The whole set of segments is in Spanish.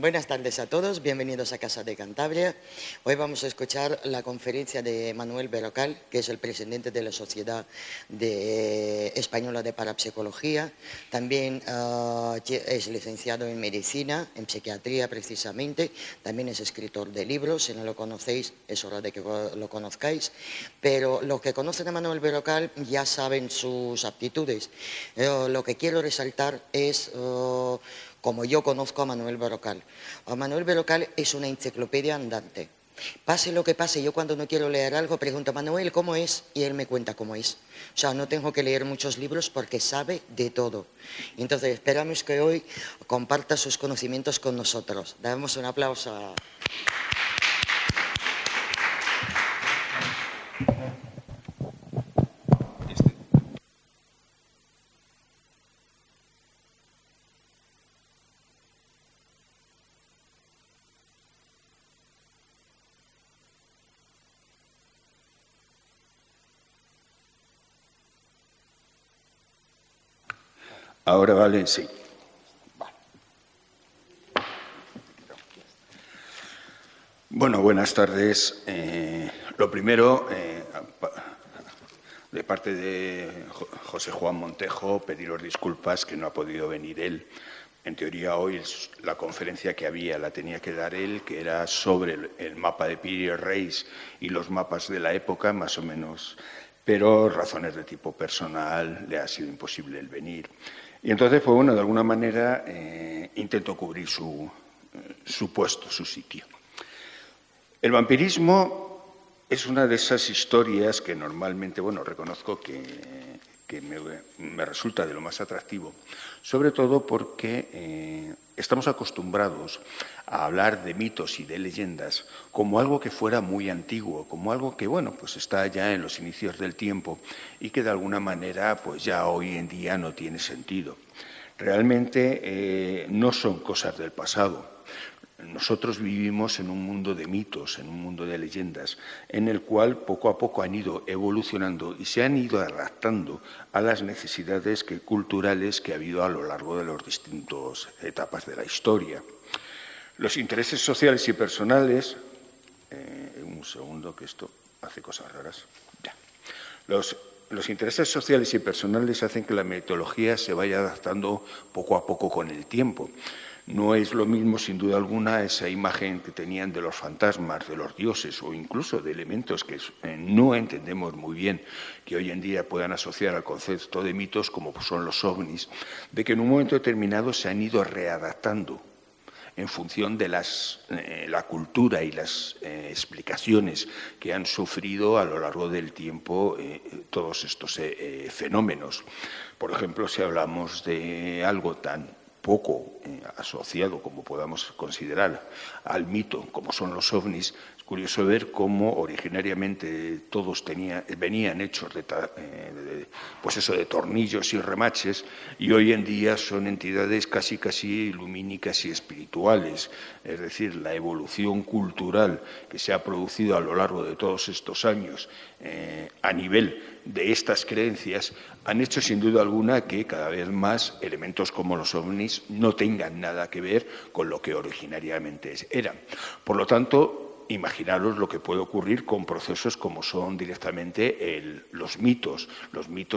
Buenas tardes a todos, bienvenidos a Casa de Cantabria. Hoy vamos a escuchar la conferencia de Manuel Berrocal, que es el presidente de la Sociedad Española de Parapsicología. También es licenciado en Medicina, en Psiquiatría precisamente. También es escritor de libros. Si no lo conocéis, es hora de que lo conozcáis. Pero los que conocen a Manuel Berrocal ya saben sus aptitudes. Lo que quiero resaltar es como yo conozco a Manuel Berrocal. Manuel Berrocal es una enciclopedia andante. Pase lo que pase, yo cuando no quiero leer algo pregunto a Manuel cómo es y él me cuenta cómo es. O sea, no tengo que leer muchos libros porque sabe de todo. Entonces, esperamos que hoy comparta sus conocimientos con nosotros. Damos un aplauso a... Ahora vale, sí. Bueno, buenas tardes. Lo primero, de parte de José Juan Montejo, pediros disculpas que no ha podido venir él. En teoría hoy la conferencia que había la tenía que dar él, que era sobre el mapa de Piri Reis y los mapas de la época, más o menos, pero razones de tipo personal le ha sido imposible el venir. Y entonces, pues bueno, de alguna manera intento cubrir su puesto, su sitio. El vampirismo es una de esas historias que normalmente, bueno, reconozco que me resulta de lo más atractivo, sobre todo porque estamos acostumbrados a hablar de mitos y de leyendas como algo que fuera muy antiguo, como algo que, bueno, pues está ya en los inicios del tiempo y que de alguna manera, pues ya hoy en día no tiene sentido. Realmente no son cosas del pasado. Nosotros vivimos en un mundo de mitos, en un mundo de leyendas, en el cual poco a poco han ido evolucionando y se han ido adaptando a las necesidades culturales que ha habido a lo largo de las distintas etapas de la historia. Los intereses sociales y personales... un segundo, que esto hace cosas raras. Ya. Los intereses sociales y personales hacen que la mitología se vaya adaptando poco a poco con el tiempo. No es lo mismo, sin duda alguna, esa imagen que tenían de los fantasmas, de los dioses o incluso de elementos que no entendemos muy bien, que hoy en día puedan asociar al concepto de mitos como son los ovnis, de que en un momento determinado se han ido readaptando en función de la cultura y las explicaciones que han sufrido a lo largo del tiempo todos estos fenómenos. Por ejemplo, si hablamos de algo tan poco asociado como podamos considerar al mito, como son los ovnis, es curioso ver cómo originariamente todos venían hechos de tornillos y remaches, y hoy en día son entidades casi lumínicas y espirituales. Es decir, la evolución cultural que se ha producido a lo largo de todos estos años a nivel de estas creencias han hecho sin duda alguna que cada vez más elementos como los ovnis no tengan nada que ver con lo que originariamente eran. Por lo tanto, imaginaros lo que puede ocurrir con procesos como son directamente los mitos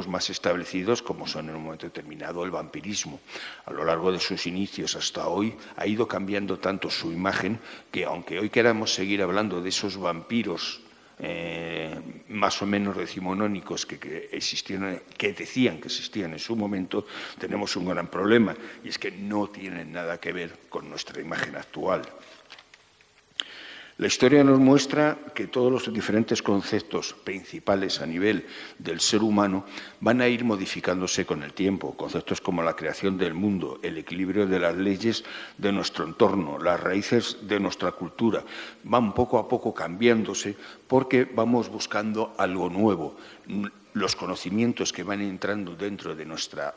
más establecidos, como son en un momento determinado el vampirismo. A lo largo de sus inicios hasta hoy ha ido cambiando tanto su imagen que, aunque hoy queramos seguir hablando de esos vampiros más o menos decimonónicos que existían, que decían que existían en su momento, tenemos un gran problema, y es que no tienen nada que ver con nuestra imagen actual. La historia nos muestra que todos los diferentes conceptos principales a nivel del ser humano van a ir modificándose con el tiempo. Conceptos como la creación del mundo, el equilibrio de las leyes de nuestro entorno, las raíces de nuestra cultura, van poco a poco cambiándose porque vamos buscando algo nuevo. Los conocimientos que van entrando dentro de nuestra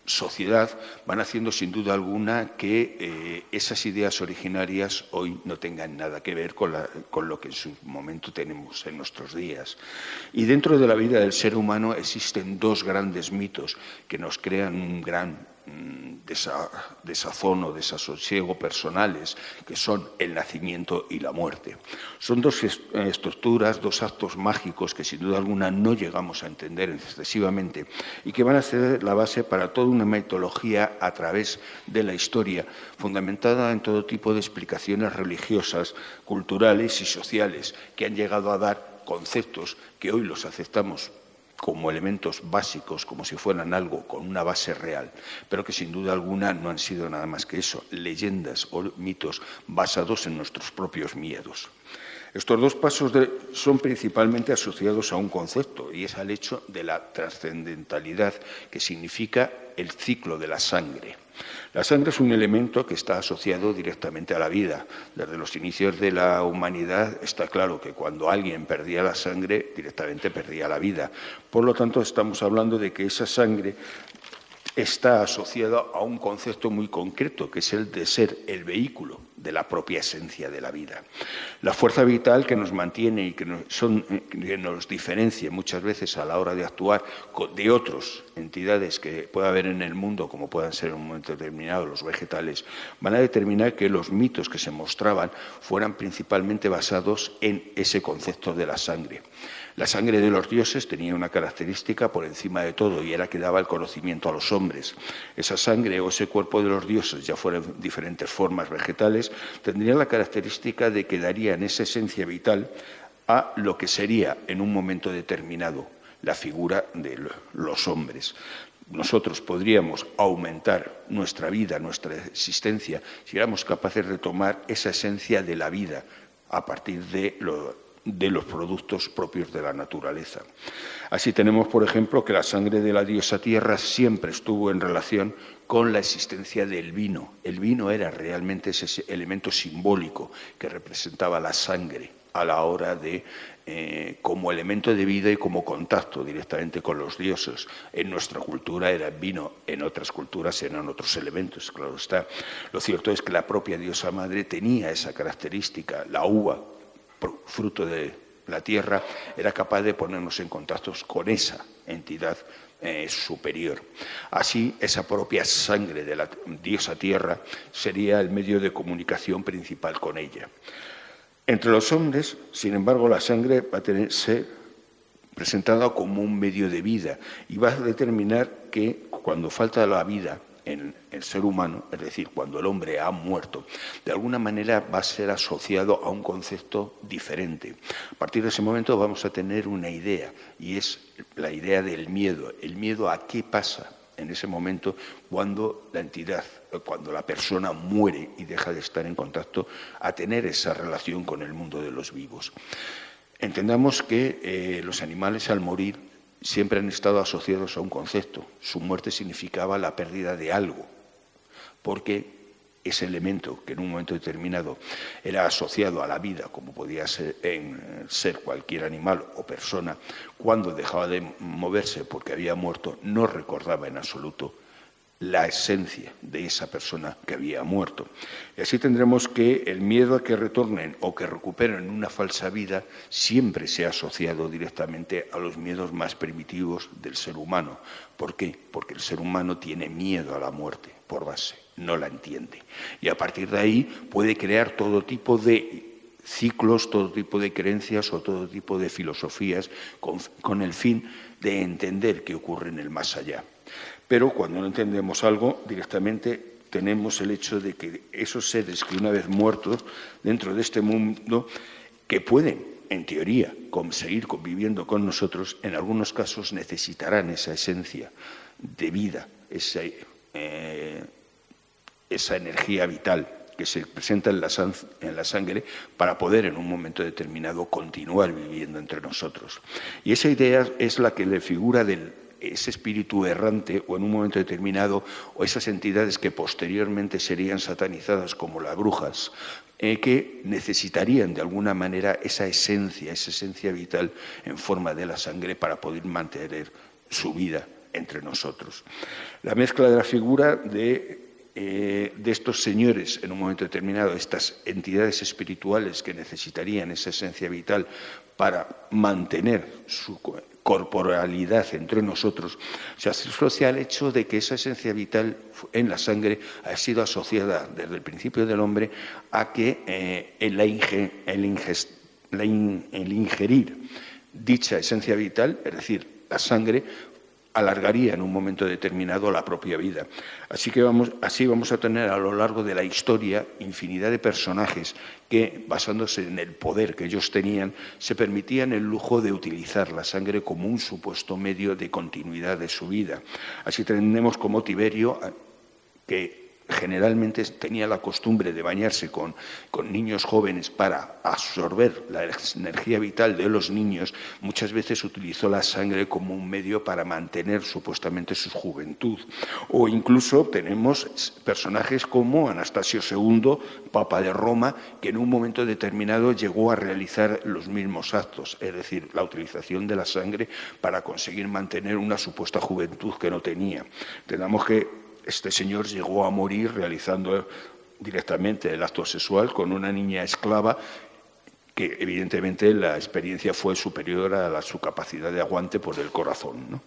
sociedad van haciendo sin duda alguna que esas ideas originarias hoy no tengan nada que ver con lo que en su momento tenemos en nuestros días. Y dentro de la vida del ser humano existen dos grandes mitos que nos crean un gran desazón o desasosiego personales, que son el nacimiento y la muerte. Son dos estructuras, dos actos mágicos que sin duda alguna no llegamos a entender excesivamente y que van a ser la base para toda una mitología a través de la historia, fundamentada en todo tipo de explicaciones religiosas, culturales y sociales, que han llegado a dar conceptos que hoy los aceptamos como elementos básicos, como si fueran algo con una base real, pero que sin duda alguna no han sido nada más que eso, leyendas o mitos basados en nuestros propios miedos. Estos dos pasos son principalmente asociados a un concepto, y es al hecho de la trascendentalidad, que significa el ciclo de la sangre. La sangre es un elemento que está asociado directamente a la vida. Desde los inicios de la humanidad está claro que cuando alguien perdía la sangre, directamente perdía la vida. Por lo tanto, estamos hablando de que esa sangre está asociada a un concepto muy concreto, que es el de ser el vehículo de la propia esencia de la vida. La fuerza vital que nos mantiene y que nos diferencia muchas veces a la hora de actuar de otras entidades que pueda haber en el mundo, como puedan ser en un momento determinado los vegetales, van a determinar que los mitos que se mostraban fueran principalmente basados en ese concepto de la sangre. La sangre de los dioses tenía una característica por encima de todo, y era que daba el conocimiento a los hombres. Esa sangre o ese cuerpo de los dioses, ya fueran diferentes formas vegetales, tendría la característica de que darían esa esencia vital a lo que sería en un momento determinado la figura de los hombres. Nosotros podríamos aumentar nuestra vida, nuestra existencia, si éramos capaces de tomar esa esencia de la vida a partir de los productos propios de la naturaleza. Así tenemos, por ejemplo, que la sangre de la diosa Tierra siempre estuvo en relación con la existencia del vino. El vino era realmente ese elemento simbólico que representaba la sangre a la hora de, como elemento de vida y como contacto directamente con los dioses. En nuestra cultura era el vino, en otras culturas eran otros elementos, claro está. Lo cierto es que la propia diosa madre tenía esa característica, la uva, fruto de la tierra, era capaz de ponernos en contacto con esa entidad superior. Así, esa propia sangre de la diosa tierra sería el medio de comunicación principal con ella. Entre los hombres, sin embargo, la sangre va a ser presentada como un medio de vida y va a determinar que cuando falta la vida en el ser humano, es decir, cuando el hombre ha muerto, de alguna manera va a ser asociado a un concepto diferente. A partir de ese momento vamos a tener una idea, y es la idea del miedo. El miedo a qué pasa en ese momento cuando la entidad, cuando la persona muere y deja de estar en contacto, a tener esa relación con el mundo de los vivos. Entendamos que los animales al morir siempre han estado asociados a un concepto. Su muerte significaba la pérdida de algo, porque ese elemento que en un momento determinado era asociado a la vida, como podía ser cualquier animal o persona, cuando dejaba de moverse porque había muerto, no recordaba en absoluto la esencia de esa persona que había muerto. Y así tendremos que el miedo a que retornen o que recuperen una falsa vida siempre se ha asociado directamente a los miedos más primitivos del ser humano. ¿Por qué? Porque el ser humano tiene miedo a la muerte por base, no la entiende. Y a partir de ahí puede crear todo tipo de ciclos, todo tipo de creencias o todo tipo de filosofías con el fin de entender qué ocurre en el más allá. Pero cuando no entendemos algo, directamente tenemos el hecho de que esos seres que una vez muertos dentro de este mundo, que pueden, en teoría, seguir conviviendo con nosotros, en algunos casos necesitarán esa esencia de vida, esa energía vital que se presenta en la sangre para poder en un momento determinado continuar viviendo entre nosotros. Y esa idea es la que le figura ese espíritu errante o en un momento determinado, o esas entidades que posteriormente serían satanizadas como las brujas, que necesitarían de alguna manera esa esencia vital en forma de la sangre para poder mantener su vida entre nosotros. La mezcla de la figura de de estos señores en un momento determinado, estas entidades espirituales que necesitarían esa esencia vital para mantener su corporalidad entre nosotros, se asocia al hecho de que esa esencia vital en la sangre ha sido asociada desde el principio del hombre a que el ingerir dicha esencia vital, es decir, la sangre, alargaría en un momento determinado la propia vida. Así vamos a tener a lo largo de la historia infinidad de personajes que, basándose en el poder que ellos tenían, se permitían el lujo de utilizar la sangre como un supuesto medio de continuidad de su vida. Así tenemos como Tiberio, que generalmente tenía la costumbre de bañarse con niños jóvenes para absorber la energía vital de los niños, muchas veces utilizó la sangre como un medio para mantener supuestamente su juventud. O incluso tenemos personajes como Anastasio II, Papa de Roma, que en un momento determinado llegó a realizar los mismos actos, es decir, la utilización de la sangre para conseguir mantener una supuesta juventud que no tenía. Tenemos que este señor llegó a morir realizando directamente el acto sexual con una niña esclava que evidentemente la experiencia fue superior a su capacidad de aguante por el corazón, ¿no?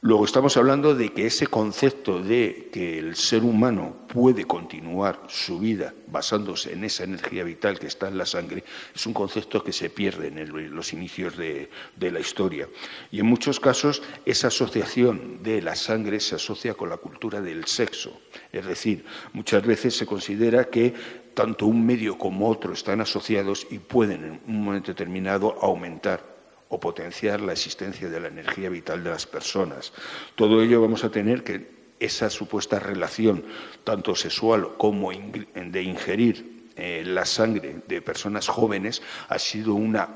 Luego estamos hablando de que ese concepto de que el ser humano puede continuar su vida basándose en esa energía vital que está en la sangre es un concepto que se pierde en los inicios de la historia. Y en muchos casos esa asociación de la sangre se asocia con la cultura del sexo. Es decir, muchas veces se considera que tanto un medio como otro están asociados y pueden en un momento determinado aumentar o potenciar la existencia de la energía vital de las personas. Todo ello vamos a tener que esa supuesta relación, tanto sexual como de ingerir la sangre de personas jóvenes, ha sido una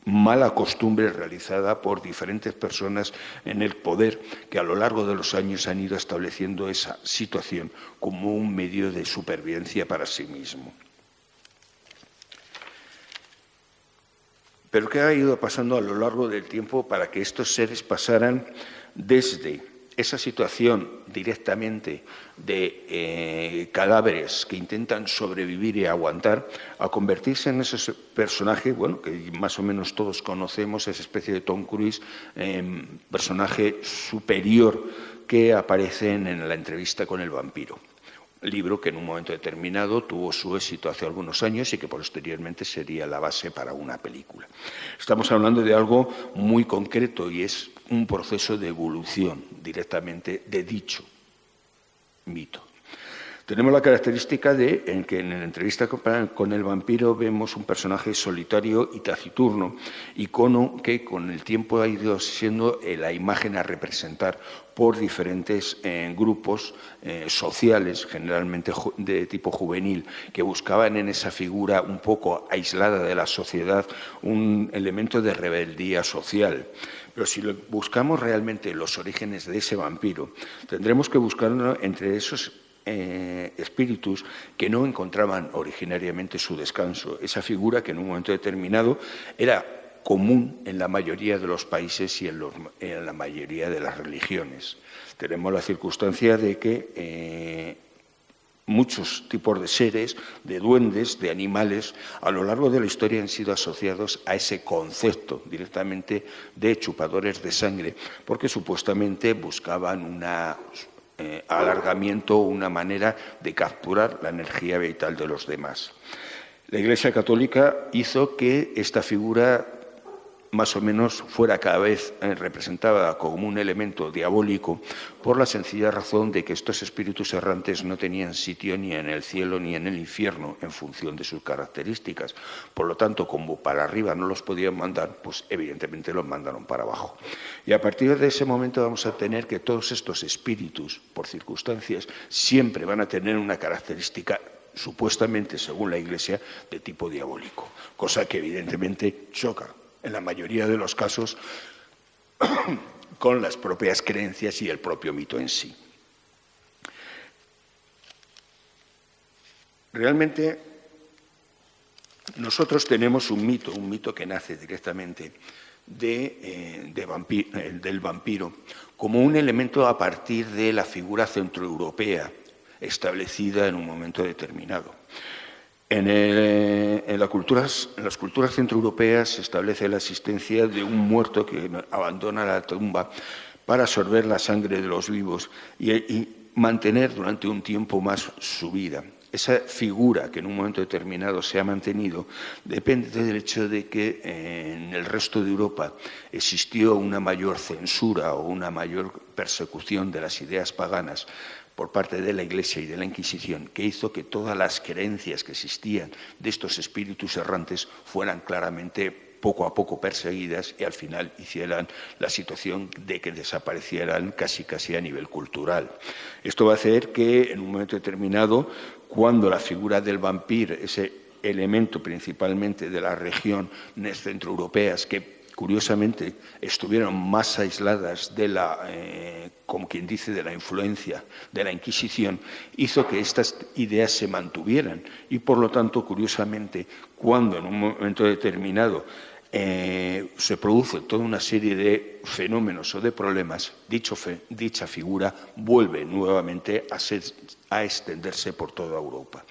mala costumbre realizada por diferentes personas en el poder que a lo largo de los años han ido estableciendo esa situación como un medio de supervivencia para sí mismo. Pero ¿qué ha ido pasando a lo largo del tiempo para que estos seres pasaran desde esa situación directamente de cadáveres que intentan sobrevivir y aguantar a convertirse en ese personaje, bueno, que más o menos todos conocemos, esa especie de Tom Cruise, personaje superior que aparece en la entrevista con el vampiro? Libro que en un momento determinado tuvo su éxito hace algunos años y que posteriormente sería la base para una película. Estamos hablando de algo muy concreto y es un proceso de evolución directamente de dicho mito. Tenemos la característica de que en la entrevista con el vampiro vemos un personaje solitario y taciturno, icono que con el tiempo ha ido siendo la imagen a representar por diferentes grupos sociales, generalmente de tipo juvenil, que buscaban en esa figura un poco aislada de la sociedad un elemento de rebeldía social. Pero si buscamos realmente los orígenes de ese vampiro, tendremos que buscarlo entre esos espíritus que no encontraban originariamente su descanso. Esa figura que en un momento determinado era común en la mayoría de los países y en la mayoría de las religiones. Tenemos la circunstancia de que muchos tipos de seres, de duendes, de animales, a lo largo de la historia han sido asociados a ese concepto directamente de chupadores de sangre, porque supuestamente buscaban una alargamiento, una manera de capturar la energía vital de los demás. La Iglesia Católica hizo que esta figura más o menos fuera cada vez representada como un elemento diabólico por la sencilla razón de que estos espíritus errantes no tenían sitio ni en el cielo ni en el infierno en función de sus características. Por lo tanto, como para arriba no los podían mandar, pues evidentemente los mandaron para abajo. Y a partir de ese momento vamos a tener que todos estos espíritus, por circunstancias, siempre van a tener una característica supuestamente, según la Iglesia, de tipo diabólico, cosa que evidentemente choca en la mayoría de los casos con las propias creencias y el propio mito en sí. Realmente nosotros tenemos un mito que nace directamente del vampiro como un elemento a partir de la figura centroeuropea, establecida en un momento determinado. En las culturas centroeuropeas se establece la existencia de un muerto que abandona la tumba para absorber la sangre de los vivos y mantener durante un tiempo más su vida. Esa figura que en un momento determinado se ha mantenido depende del hecho de que en el resto de Europa existió una mayor censura o una mayor persecución de las ideas paganas por parte de la Iglesia y de la Inquisición, que hizo que todas las creencias que existían de estos espíritus errantes fueran claramente poco a poco perseguidas y al final hicieran la situación de que desaparecieran casi a nivel cultural. Esto va a hacer que en un momento determinado, cuando la figura del vampiro, ese elemento principalmente de las regiones centroeuropeas que curiosamente estuvieron más aisladas de la, como quien dice, de la influencia de la Inquisición, hizo que estas ideas se mantuvieran y, por lo tanto, curiosamente, cuando en un momento determinado se produce toda una serie de fenómenos o de problemas, dicha figura vuelve nuevamente a extenderse por toda Europa.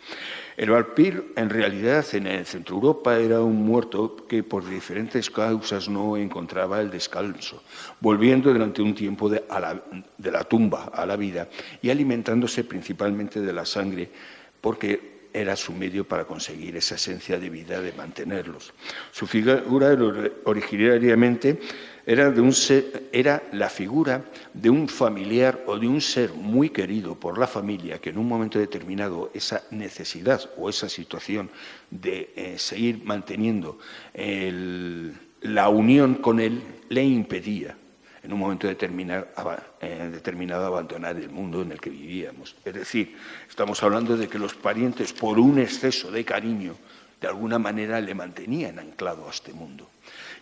El vampiro, en realidad, en Centroeuropa era un muerto que por diferentes causas no encontraba el descanso, volviendo durante un tiempo de la tumba a la vida y alimentándose principalmente de la sangre, porque era su medio para conseguir esa esencia de vida, de mantenerlos. Su figura originariamente era la figura de un familiar o de un ser muy querido por la familia que en un momento determinado esa necesidad o esa situación de seguir manteniendo la unión con él le impedía en un momento determinado abandonar el mundo en el que vivíamos. Es decir, estamos hablando de que los parientes, por un exceso de cariño, de alguna manera le mantenían anclado a este mundo.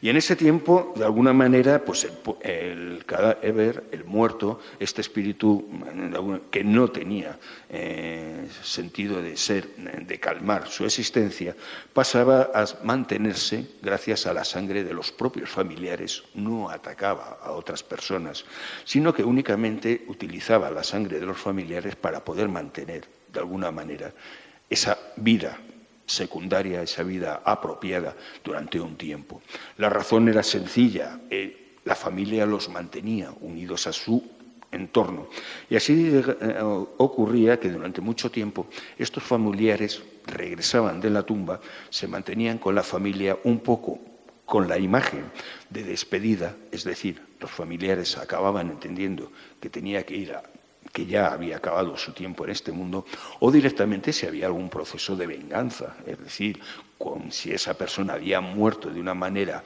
Y en ese tiempo, de alguna manera, pues el cadáver, el muerto, este espíritu que no tenía sentido de ser, de calmar su existencia, pasaba a mantenerse gracias a la sangre de los propios familiares, no atacaba a otras personas, sino que únicamente utilizaba la sangre de los familiares para poder mantener, de alguna manera, esa vida secundaria, esa vida apropiada durante un tiempo. La razón era sencilla, la familia los mantenía unidos a su entorno. Y así ocurría que durante mucho tiempo estos familiares regresaban de la tumba, se mantenían con la familia un poco con la imagen de despedida, es decir, los familiares acababan entendiendo que tenía que ir que ya había acabado su tiempo en este mundo, o directamente si había algún proceso de venganza, es decir, si esa persona había muerto de una manera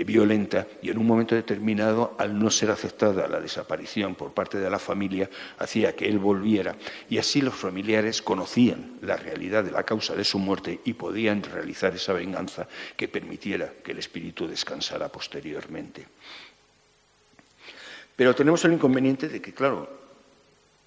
violenta y en un momento determinado, al no ser aceptada la desaparición por parte de la familia, hacía que él volviera y así los familiares conocían la realidad de la causa de su muerte y podían realizar esa venganza que permitiera que el espíritu descansara posteriormente. Pero tenemos el inconveniente de que, claro,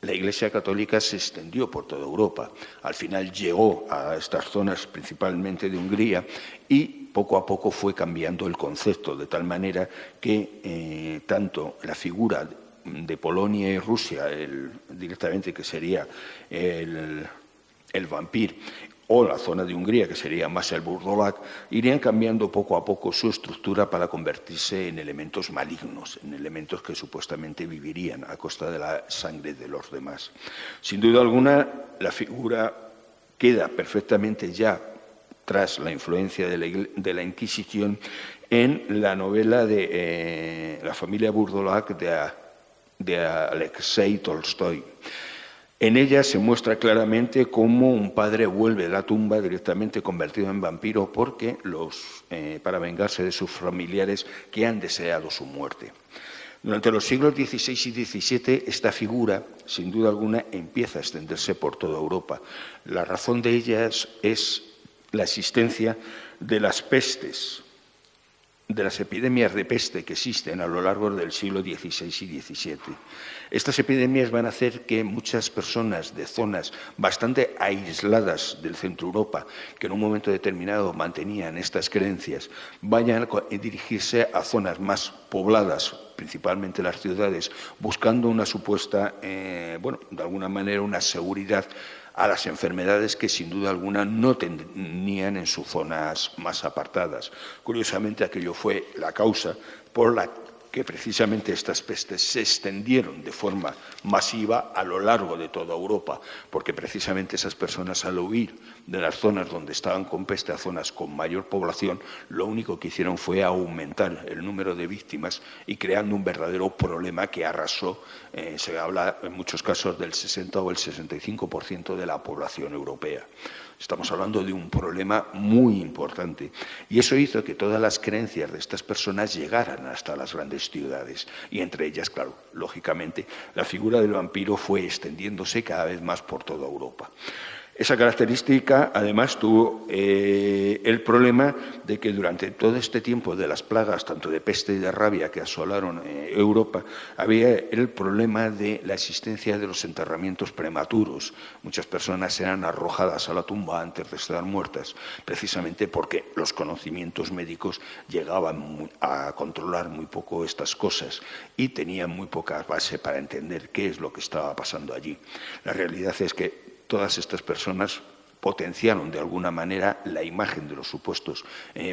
la Iglesia Católica se extendió por toda Europa. Al final llegó a estas zonas, principalmente de Hungría, y poco a poco fue cambiando el concepto, de tal manera que tanto la figura de Polonia y Rusia, directamente que sería el vampiro, o la zona de Hungría, que sería más el burdolak, irían cambiando poco a poco su estructura para convertirse en elementos malignos, en elementos que supuestamente vivirían a costa de la sangre de los demás. Sin duda alguna, la figura queda perfectamente ya tras la influencia de la Inquisición en la novela de la familia Burdolak de Alexei Tolstoy. En ella se muestra claramente cómo un padre vuelve de la tumba directamente convertido en vampiro porque para vengarse de sus familiares que han deseado su muerte. Durante los siglos XVI y XVII esta figura, sin duda alguna, empieza a extenderse por toda Europa. La razón de ellas es la existencia de las pestes, de las epidemias de peste que existen a lo largo del siglo XVI y XVII. Estas epidemias van a hacer que muchas personas de zonas bastante aisladas del centro Europa, que en un momento determinado mantenían estas creencias, vayan a dirigirse a zonas más pobladas principalmente las ciudades, buscando una supuesta, bueno, de alguna manera una seguridad a las enfermedades que sin duda alguna no tenían en sus zonas más apartadas. Curiosamente, aquello fue la causa por la que precisamente estas pestes se extendieron de forma masiva a lo largo de toda Europa, porque precisamente esas personas, al huir de las zonas donde estaban con peste a zonas con mayor población, lo único que hicieron fue aumentar el número de víctimas y creando un verdadero problema que arrasó, se habla en muchos casos del 60 o el 65% de la población europea. Estamos hablando de un problema muy importante y eso hizo que todas las creencias de estas personas llegaran hasta las grandes ciudades y entre ellas, claro, lógicamente, la figura del vampiro fue extendiéndose cada vez más por toda Europa. Esa característica, además, tuvo el problema de que durante todo este tiempo de las plagas, tanto de peste y de rabia que asolaron Europa, había el problema de la existencia de los enterramientos prematuros. Muchas personas eran arrojadas a la tumba antes de estar muertas, precisamente porque los conocimientos médicos llegaban a controlar muy poco estas cosas y tenían muy poca base para entender qué es lo que estaba pasando allí. La realidad es que todas estas personas potenciaron de alguna manera la imagen de los supuestos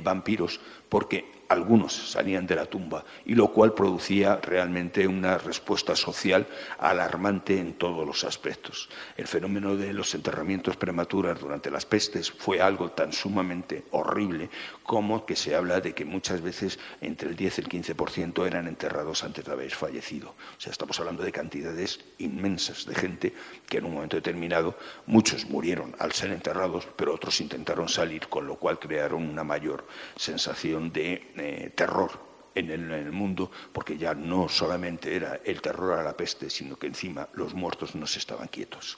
vampiros porque algunos salían de la tumba y lo cual producía realmente una respuesta social alarmante en todos los aspectos. El fenómeno de los enterramientos prematuros durante las pestes fue algo tan sumamente horrible como que se habla de que muchas veces entre el 10 y el 15% eran enterrados antes de haber fallecido. O sea, estamos hablando de cantidades inmensas de gente que en un momento determinado, muchos murieron al ser enterrados, pero otros intentaron salir, con lo cual crearon una mayor sensación de terror en el mundo, porque ya no solamente era el terror a la peste, sino que encima los muertos no se estaban quietos.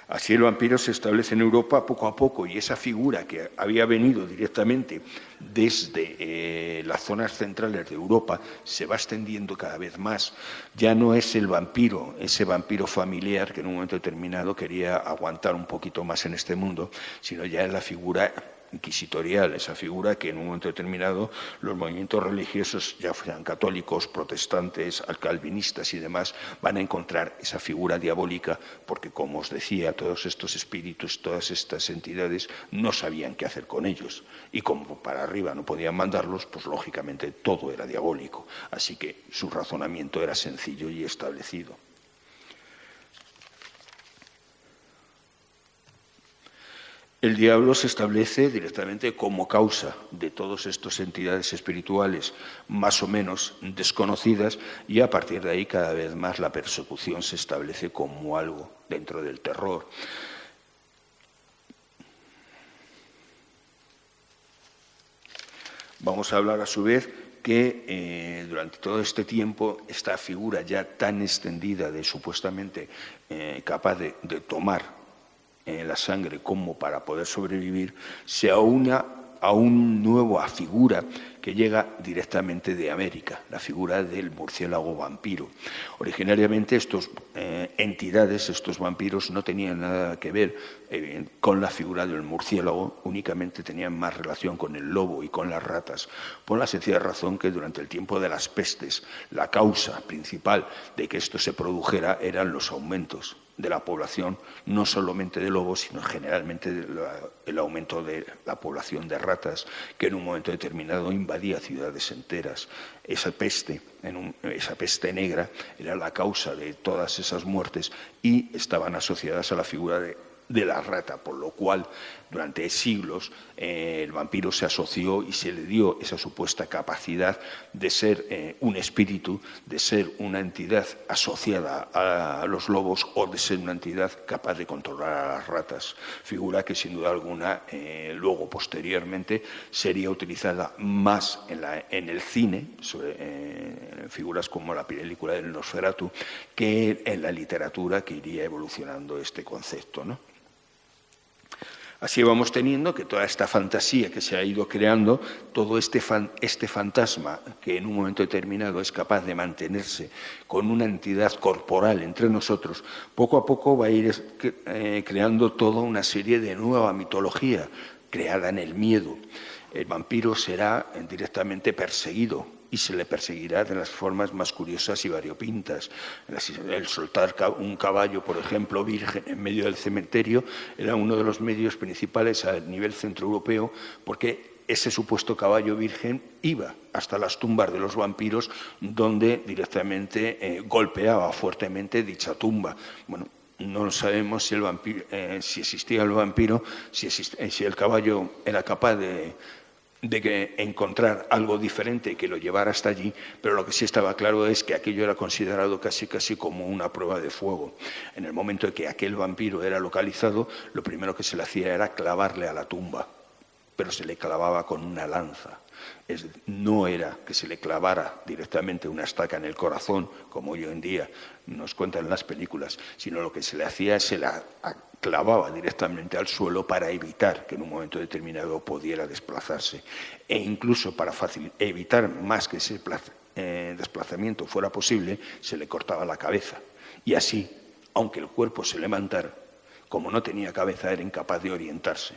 Así el vampiro se establece en Europa poco a poco y esa figura que había venido directamente desde las zonas centrales de Europa se va extendiendo cada vez más. Ya no es el vampiro, ese vampiro familiar que en un momento determinado quería aguantar un poquito más en este mundo, sino ya es la figura inquisitorial, esa figura que en un momento determinado los movimientos religiosos, ya sean católicos, protestantes, calvinistas y demás, van a encontrar esa figura diabólica porque, como os decía, todos estos espíritus, todas estas entidades no sabían qué hacer con ellos y como para arriba no podían mandarlos, pues lógicamente todo era diabólico, así que su razonamiento era sencillo y establecido. El diablo se establece directamente como causa de todas estas entidades espirituales más o menos desconocidas y a partir de ahí cada vez más la persecución se establece como algo dentro del terror. Vamos a hablar a su vez que durante todo este tiempo esta figura ya tan extendida de supuestamente capaz de tomar la sangre como para poder sobrevivir, se aúna a una nueva figura que llega directamente de América, la figura del murciélago vampiro. Originariamente estas entidades, estos vampiros, no tenían nada que ver con la figura del murciélago, únicamente tenían más relación con el lobo y con las ratas, por la sencilla razón que durante el tiempo de las pestes la causa principal de que esto se produjera eran los aumentos de la población, no solamente de lobos, sino generalmente el aumento de la población de ratas, que en un momento determinado invadía ciudades enteras. Esa peste negra era la causa de todas esas muertes y estaban asociadas a la figura de la rata, por lo cual durante siglos el vampiro se asoció y se le dio esa supuesta capacidad de ser un espíritu, de ser una entidad asociada a los lobos o de ser una entidad capaz de controlar a las ratas, figura que sin duda alguna luego posteriormente sería utilizada más en el cine, figuras como la película del Nosferatu, que en la literatura que iría evolucionando este concepto, ¿no? Así vamos teniendo que toda esta fantasía que se ha ido creando, todo este fantasma que en un momento determinado es capaz de mantenerse con una entidad corporal entre nosotros, poco a poco va a ir creando toda una serie de nueva mitología creada en el miedo. El vampiro será directamente perseguido y se le perseguirá de las formas más curiosas y variopintas. El soltar un caballo, por ejemplo, virgen en medio del cementerio, era uno de los medios principales a nivel centroeuropeo, porque ese supuesto caballo virgen iba hasta las tumbas de los vampiros, donde directamente golpeaba fuertemente dicha tumba. Bueno, no sabemos si, si existía el vampiro, si el caballo era capaz de encontrar algo diferente que lo llevara hasta allí, pero lo que sí estaba claro es que aquello era considerado casi como una prueba de fuego. En el momento en que aquel vampiro era localizado, lo primero que se le hacía era clavarle a la tumba, pero se le clavaba con una lanza. No era que se le clavara directamente una estaca en el corazón, como hoy en día nos cuentan las películas, sino lo que se le hacía es se la clavaba directamente al suelo para evitar que en un momento determinado pudiera desplazarse. E incluso para evitar más que ese desplazamiento fuera posible, se le cortaba la cabeza. Y así, aunque el cuerpo se levantara, como no tenía cabeza, era incapaz de orientarse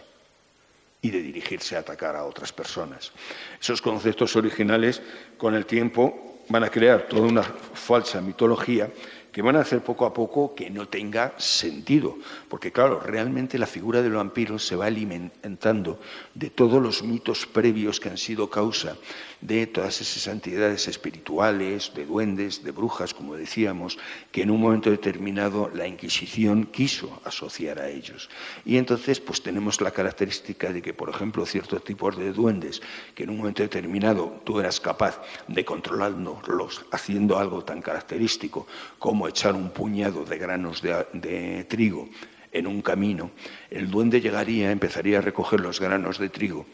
y de dirigirse a atacar a otras personas. Esos conceptos originales, con el tiempo, van a crear toda una falsa mitología que van a hacer poco a poco que no tenga sentido. Porque, claro, realmente la figura del vampiro se va alimentando de todos los mitos previos que han sido causa de todas esas entidades espirituales, de duendes, de brujas, como decíamos, que en un momento determinado la Inquisición quiso asociar a ellos. Y entonces pues tenemos la característica de que, por ejemplo, ciertos tipos de duendes, que en un momento determinado tú eras capaz de controlarlos haciendo algo tan característico como echar un puñado de granos de trigo en un camino, el duende llegaría, empezaría a recoger los granos de trigo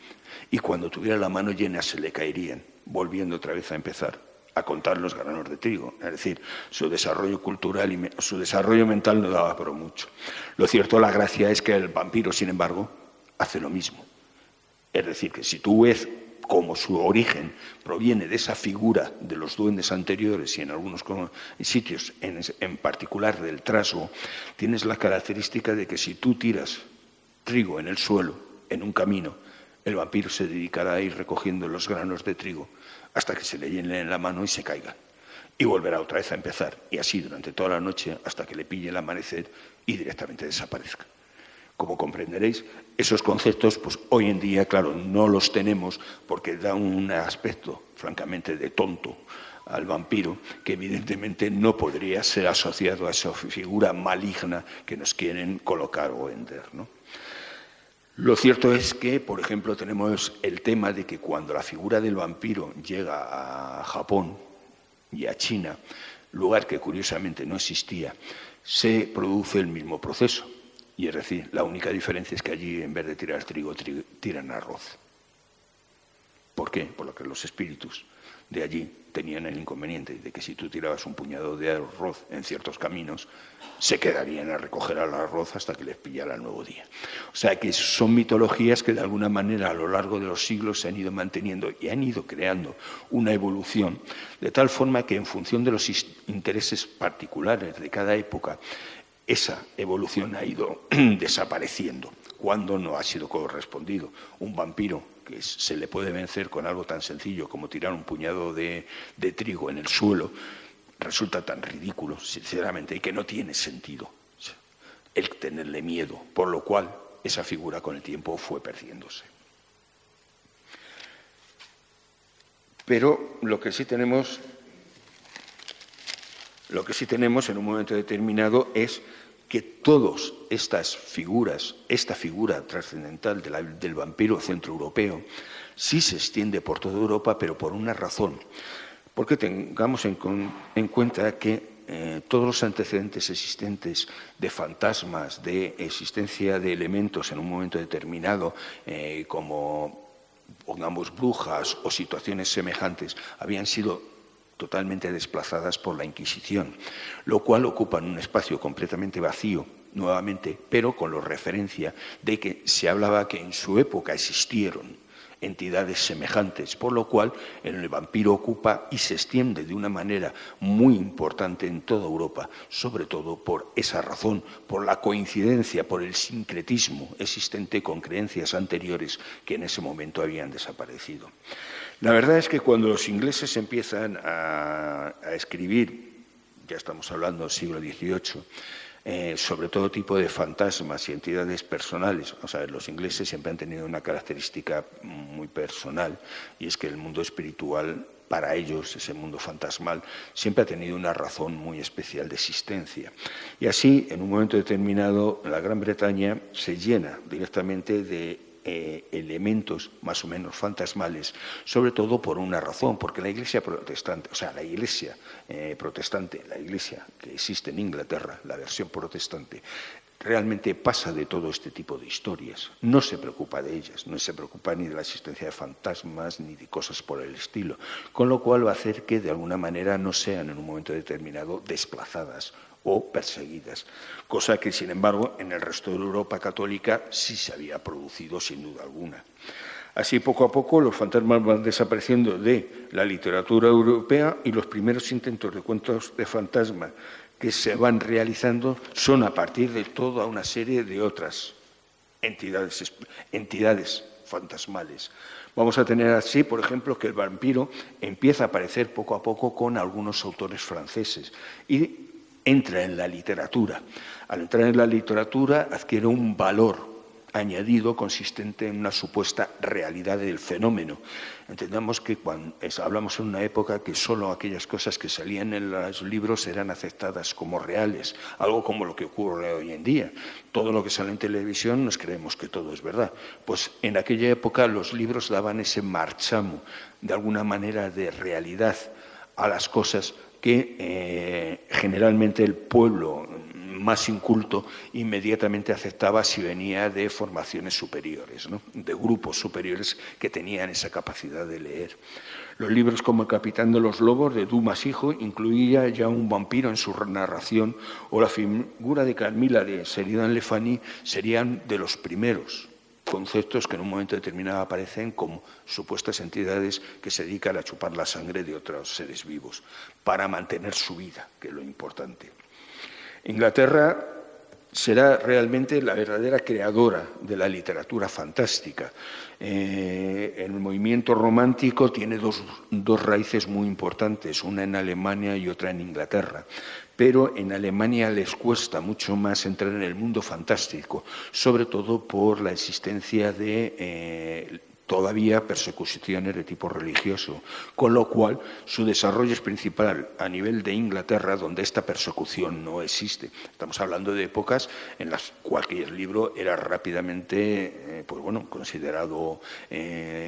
y cuando tuviera la mano llena se le caerían, volviendo otra vez a empezar a contar los granos de trigo. Es decir, su desarrollo cultural y su desarrollo mental no daba por mucho. Lo cierto, la gracia es que el vampiro, sin embargo, hace lo mismo. Es decir, que si tú ves como su origen proviene de esa figura de los duendes anteriores y en algunos sitios, en particular del trasgo, tienes la característica de que si tú tiras trigo en el suelo, en un camino, el vampiro se dedicará a ir recogiendo los granos de trigo hasta que se le llenen en la mano y se caigan. Y volverá otra vez a empezar, y así durante toda la noche hasta que le pille el amanecer y directamente desaparezca. Como comprenderéis, esos conceptos, pues hoy en día, claro, no los tenemos porque da un aspecto, francamente, de tonto al vampiro, que evidentemente no podría ser asociado a esa figura maligna que nos quieren colocar o vender, ¿no? Lo cierto es que, por ejemplo, tenemos el tema de que cuando la figura del vampiro llega a Japón y a China, lugar que curiosamente no existía, se produce el mismo proceso. Y es decir, la única diferencia es que allí en vez de tirar trigo, tiran arroz. ¿Por qué? Por lo que los espíritus de allí tenían el inconveniente de que si tú tirabas un puñado de arroz en ciertos caminos, se quedarían a recoger el arroz hasta que les pillara el nuevo día. O sea que son mitologías que de alguna manera a lo largo de los siglos se han ido manteniendo y han ido creando una evolución, de tal forma que en función de los intereses particulares de cada época, esa evolución ha ido desapareciendo cuando no ha sido correspondido. Un vampiro que se le puede vencer con algo tan sencillo como tirar un puñado de trigo en el suelo resulta tan ridículo, sinceramente, y que no tiene sentido el tenerle miedo, por lo cual esa figura con el tiempo fue perdiéndose. Pero lo que sí tenemos en un momento determinado es que todas estas figuras, esta figura trascendental del vampiro centroeuropeo, sí se extiende por toda Europa, pero por una razón. Porque tengamos en cuenta que todos los antecedentes existentes de fantasmas, de existencia de elementos en un momento determinado, como, pongamos, brujas o situaciones semejantes, habían sido totalmente desplazadas por la Inquisición, lo cual ocupan un espacio completamente vacío, nuevamente, pero con la referencia de que se hablaba que en su época existieron entidades semejantes, por lo cual el vampiro ocupa y se extiende de una manera muy importante en toda Europa, sobre todo por esa razón, por la coincidencia, por el sincretismo existente con creencias anteriores que en ese momento habían desaparecido. La verdad es que cuando los ingleses empiezan a escribir, ya estamos hablando del siglo XVIII, sobre todo tipo de fantasmas y entidades personales. O sea, los ingleses siempre han tenido una característica muy personal, y es que el mundo espiritual, para ellos, ese mundo fantasmal, siempre ha tenido una razón muy especial de existencia. Y así, en un momento determinado, la Gran Bretaña se llena directamente de elementos más o menos fantasmales, sobre todo por una razón, porque la Iglesia protestante, o sea, la Iglesia protestante, la Iglesia que existe en Inglaterra, la versión protestante, realmente pasa de todo este tipo de historias, no se preocupa de ellas, no se preocupa ni de la existencia de fantasmas ni de cosas por el estilo, con lo cual va a hacer que de alguna manera no sean en un momento determinado desplazadas o perseguidas, cosa que, sin embargo, en el resto de Europa católica sí se había producido sin duda alguna. Así, poco a poco, los fantasmas van desapareciendo de la literatura europea y los primeros intentos de cuentos de fantasma que se van realizando son a partir de toda una serie de otras entidades fantasmales. Vamos a tener así, por ejemplo, que el vampiro empieza a aparecer poco a poco con algunos autores franceses y entra en la literatura. Al entrar en la literatura adquiere un valor añadido consistente en una supuesta realidad del fenómeno. Entendamos que cuando hablamos en una época que solo aquellas cosas que salían en los libros eran aceptadas como reales, algo como lo que ocurre hoy en día. Todo lo que sale en televisión nos creemos que todo es verdad. Pues en aquella época los libros daban ese marchamo, de alguna manera, de realidad a las cosas que generalmente el pueblo más inculto inmediatamente aceptaba si venía de formaciones superiores, ¿no? De grupos superiores que tenían esa capacidad de leer. Los libros como El capitán de los lobos, de Dumas hijo, incluía ya un vampiro en su narración, o la figura de Carmila de Sheridan Le Fanu serían de los primeros conceptos que en un momento determinado aparecen como supuestas entidades que se dedican a chupar la sangre de otros seres vivos para mantener su vida, que es lo importante. Inglaterra será realmente la verdadera creadora de la literatura fantástica. El movimiento romántico tiene dos raíces muy importantes, una en Alemania y otra en Inglaterra. Pero en Alemania les cuesta mucho más entrar en el mundo fantástico, sobre todo por la existencia de todavía persecuciones de tipo religioso, con lo cual su desarrollo es principal a nivel de Inglaterra, donde esta persecución no existe. Estamos hablando de épocas en las que cualquier libro era rápidamente considerado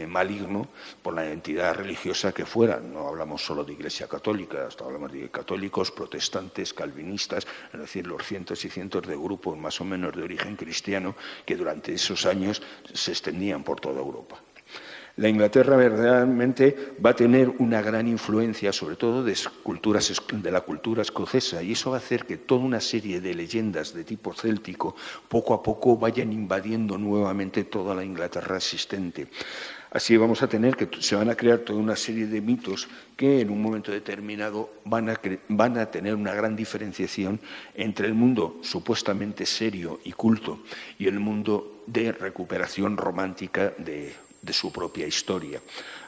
maligno por la entidad religiosa que fuera. No hablamos solo de Iglesia Católica, hablamos de católicos, protestantes, calvinistas, es decir, los cientos y cientos de grupos más o menos de origen cristiano que durante esos años se extendían por toda Europa. La Inglaterra verdaderamente va a tener una gran influencia, sobre todo de la cultura escocesa, y eso va a hacer que toda una serie de leyendas de tipo céltico poco a poco vayan invadiendo nuevamente toda la Inglaterra existente. Así vamos a tener que se van a crear toda una serie de mitos que en un momento determinado van a tener una gran diferenciación entre el mundo supuestamente serio y culto y el mundo de recuperación romántica de su propia historia.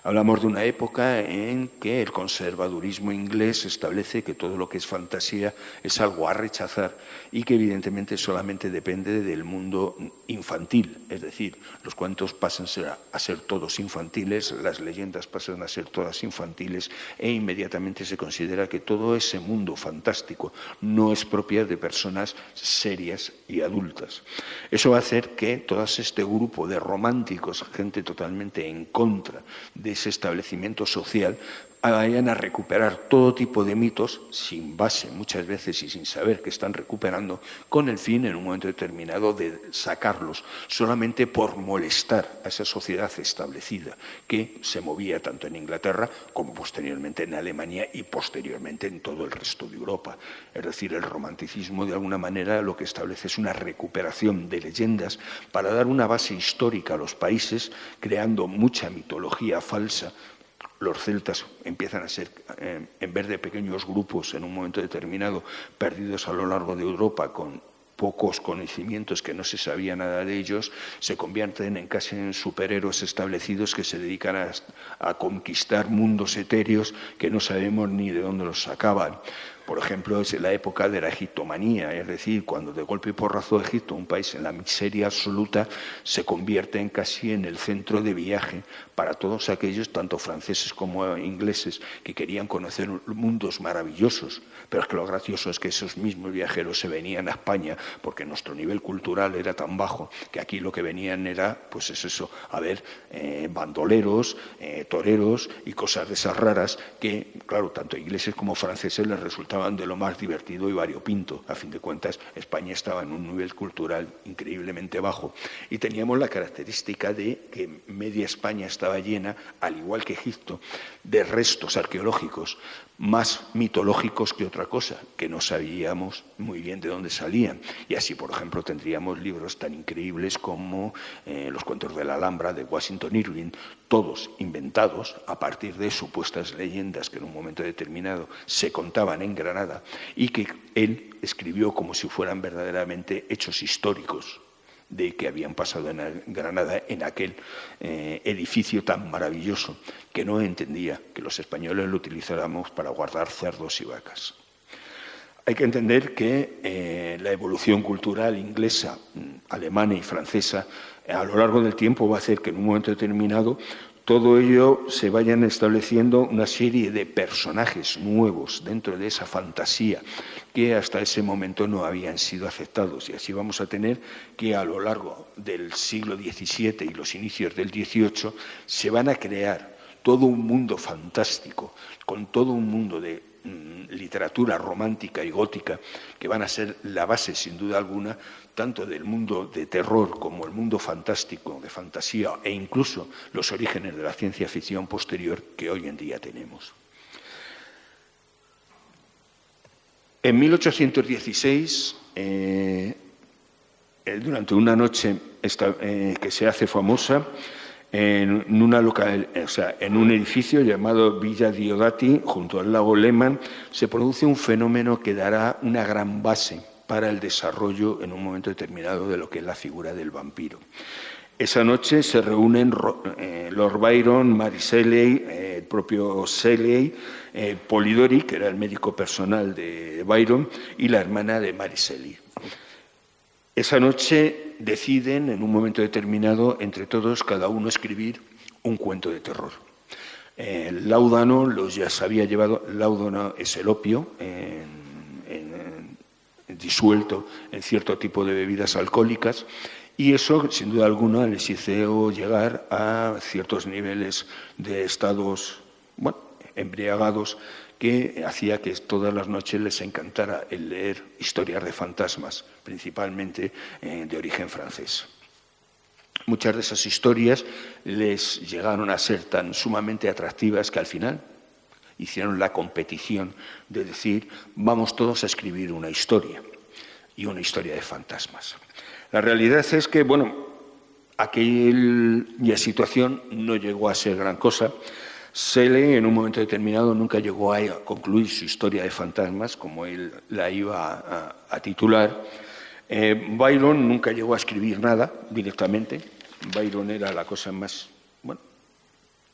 Hablamos de una época en que el conservadurismo inglés establece que todo lo que es fantasía es algo a rechazar y que evidentemente solamente depende del mundo infantil, es decir, los cuentos pasan a ser todos infantiles, las leyendas pasan a ser todas infantiles e inmediatamente se considera que todo ese mundo fantástico no es propia de personas serias y adultas. Eso va a hacer que todo este grupo de románticos, gente totalmente en contra de ese establecimiento social, vayan a recuperar todo tipo de mitos sin base muchas veces y sin saber que están recuperando, con el fin en un momento determinado de sacarlos solamente por molestar a esa sociedad establecida que se movía tanto en Inglaterra como posteriormente en Alemania y posteriormente en todo el resto de Europa. Es decir, el romanticismo de alguna manera lo que establece es una recuperación de leyendas para dar una base histórica a los países, creando mucha mitología falsa. Los celtas empiezan a ser, en vez de pequeños grupos en un momento determinado, perdidos a lo largo de Europa con pocos conocimientos, que no se sabía nada de ellos, se convierten en casi en superhéroes establecidos que se dedican a conquistar mundos etéreos que no sabemos ni de dónde los sacaban. Por ejemplo, es la época de la egiptomanía, es decir, cuando de golpe y porrazo Egipto, un país en la miseria absoluta, se convierte en casi en el centro de viaje para todos aquellos, tanto franceses como ingleses, que querían conocer mundos maravillosos. Pero es que lo gracioso es que esos mismos viajeros se venían a España porque nuestro nivel cultural era tan bajo que aquí lo que venían era, pues es eso, a ver, bandoleros, toreros y cosas de esas raras que, claro, tanto ingleses como franceses les resultaban de lo más divertido y variopinto. A fin de cuentas, España estaba en un nivel cultural increíblemente bajo y teníamos la característica de que media España estaba llena, al igual que Egipto, de restos arqueológicos más mitológicos que otra cosa, que no sabíamos muy bien de dónde salían. Y así, por ejemplo, tendríamos libros tan increíbles como Los cuentos de la Alhambra, de Washington Irving, todos inventados a partir de supuestas leyendas que en un momento determinado se contaban en Granada y que él escribió como si fueran verdaderamente hechos históricos de que habían pasado en Granada, en aquel edificio tan maravilloso que no entendía que los españoles lo utilizáramos para guardar cerdos y vacas. Hay que entender que la evolución cultural inglesa, alemana y francesa a lo largo del tiempo va a hacer que en un momento determinado todo ello se vayan estableciendo una serie de personajes nuevos dentro de esa fantasía que hasta ese momento no habían sido aceptados. Y así vamos a tener que a lo largo del siglo XVII y los inicios del XVIII se van a crear todo un mundo fantástico, con todo un mundo de literatura romántica y gótica que van a ser la base, sin duda alguna, tanto del mundo de terror como el mundo fantástico, de fantasía e incluso los orígenes de la ciencia ficción posterior que hoy en día tenemos. En 1816, durante una noche que se hace famosa, en un edificio llamado Villa Diodati, junto al lago Lehmann, se produce un fenómeno que dará una gran base para el desarrollo en un momento determinado de lo que es la figura del vampiro. Esa noche se reúnen Lord Byron, Mary Shelley, el propio Shelley, Polidori, que era el médico personal de Byron, y la hermana de Mary Shelley. Esa noche deciden, en un momento determinado, entre todos, cada uno escribir un cuento de terror. Láudano los ya se había llevado. Láudano es el opio, disuelto en cierto tipo de bebidas alcohólicas, y eso, sin duda alguna, les hizo llegar a ciertos niveles de estados, embriagados, que hacía que todas las noches les encantara el leer historias de fantasmas, principalmente de origen francés. Muchas de esas historias les llegaron a ser tan sumamente atractivas que al final hicieron la competición de decir, vamos todos a escribir una historia, y una historia de fantasmas. La realidad es que, aquella situación no llegó a ser gran cosa. Shelley, en un momento determinado, nunca llegó a concluir su historia de fantasmas, como él la iba a titular. Byron nunca llegó a escribir nada directamente. Byron era la cosa más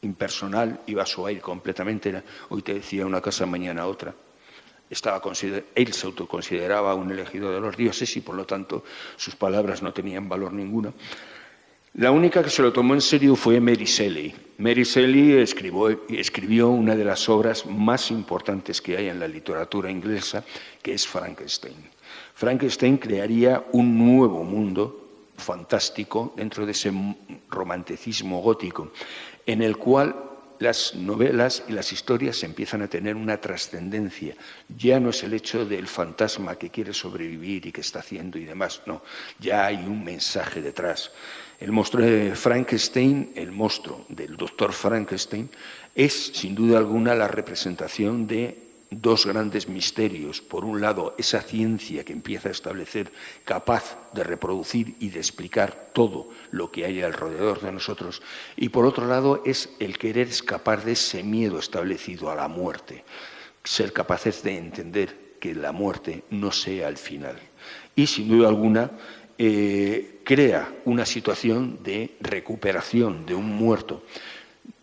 impersonal, iba a su aire completamente. Hoy te decía una cosa, mañana otra. Él se autoconsideraba un elegido de los dioses y, por lo tanto, sus palabras no tenían valor ninguno. La única que se lo tomó en serio fue Mary Shelley. Mary Shelley escribió una de las obras más importantes que hay en la literatura inglesa, que es Frankenstein. Frankenstein crearía un nuevo mundo fantástico dentro de ese romanticismo gótico, en el cual las novelas y las historias empiezan a tener una trascendencia. Ya no es el hecho del fantasma que quiere sobrevivir y que está haciendo y demás, no, ya hay un mensaje detrás. El monstruo de Frankenstein, el monstruo del doctor Frankenstein, es sin duda alguna la representación de dos grandes misterios. Por un lado, esa ciencia que empieza a establecer capaz de reproducir y de explicar todo lo que hay alrededor de nosotros. Y por otro lado, es el querer escapar de ese miedo establecido a la muerte. Ser capaces de entender que la muerte no sea el final. Y, sin duda alguna, crea una situación de recuperación de un muerto,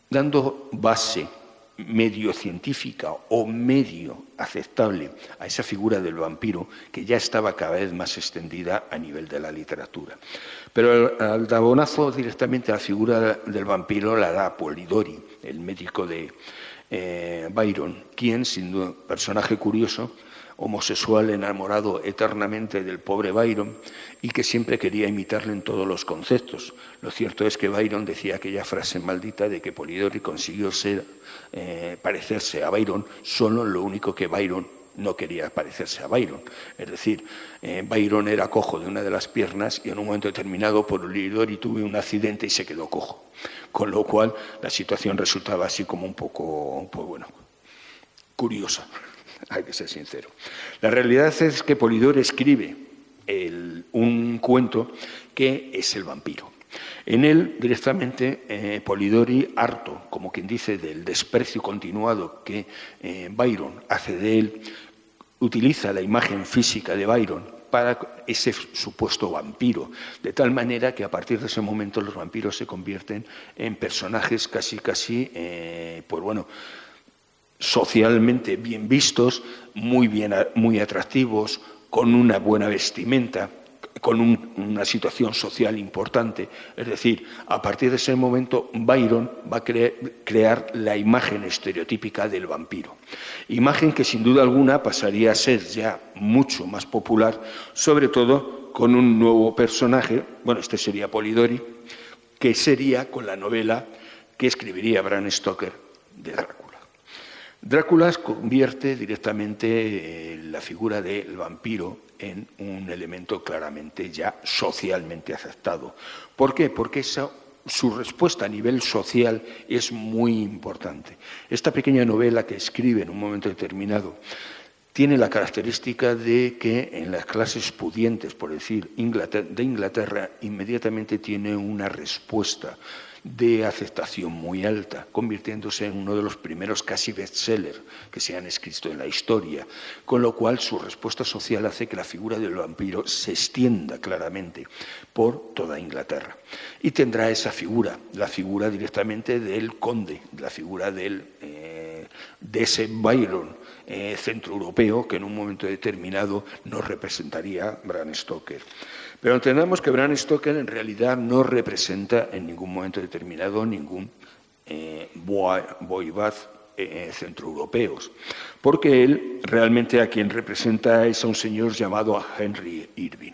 dando base medio científica o medio aceptable a esa figura del vampiro que ya estaba cada vez más extendida a nivel de la literatura. Pero el aldabonazo directamente a la figura del vampiro la da Polidori, el médico de Byron, quien, siendo un personaje curioso, homosexual enamorado eternamente del pobre Byron y que siempre quería imitarle en todos los conceptos. Lo cierto es que Byron decía aquella frase maldita de que Polidori consiguió parecerse a Byron, solo lo único que Byron no quería parecerse a Byron. Es decir, Byron era cojo de una de las piernas y en un momento determinado Polidori tuvo un accidente y se quedó cojo. Con lo cual la situación resultaba así como un poco, pues bueno, curiosa. Hay que ser sincero. La realidad es que Polidori escribe un cuento que es el vampiro. En él, directamente, Polidori, harto, como quien dice, del desprecio continuado que Byron hace de él, utiliza la imagen física de Byron para ese supuesto vampiro, de tal manera que a partir de ese momento los vampiros se convierten en personajes casi, pues bueno, socialmente bien vistos, muy atractivos, con una buena vestimenta, con una situación social importante. Es decir, a partir de ese momento Byron va a crear la imagen estereotípica del vampiro. Imagen que sin duda alguna pasaría a ser ya mucho más popular, sobre todo con un nuevo personaje, bueno, este sería Polidori, que sería con la novela que escribiría Bram Stoker de Drácula. Drácula convierte directamente la figura del vampiro en un elemento claramente ya socialmente aceptado. ¿Por qué? Porque su respuesta a nivel social es muy importante. Esta pequeña novela que escribe en un momento determinado tiene la característica de que en las clases pudientes, por decir, de Inglaterra, inmediatamente tiene una respuesta de aceptación muy alta, convirtiéndose en uno de los primeros casi bestsellers que se han escrito en la historia, con lo cual su respuesta social hace que la figura del vampiro se extienda claramente por toda Inglaterra. Y tendrá esa figura, la figura directamente del conde, la figura de ese Byron centroeuropeo que en un momento determinado nos representaría Bram Stoker. Pero entendamos que Bram Stoker en realidad no representa en ningún momento determinado ningún voivod centroeuropeos, porque él realmente a quien representa es a un señor llamado Henry Irving.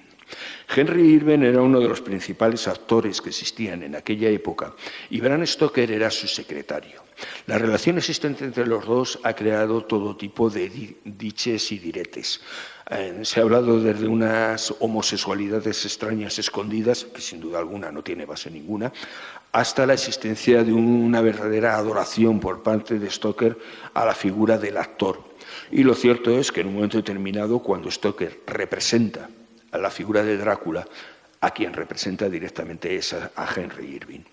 Henry Irving era uno de los principales actores que existían en aquella época y Bram Stoker era su secretario. La relación existente entre los dos ha creado todo tipo de diches y diretes. Se ha hablado desde unas homosexualidades extrañas escondidas, que sin duda alguna no tiene base ninguna, hasta la existencia de una verdadera adoración por parte de Stoker a la figura del actor. Y lo cierto es que en un momento determinado, cuando Stoker representa a la figura de Drácula, a quien representa directamente es a Henry Irving.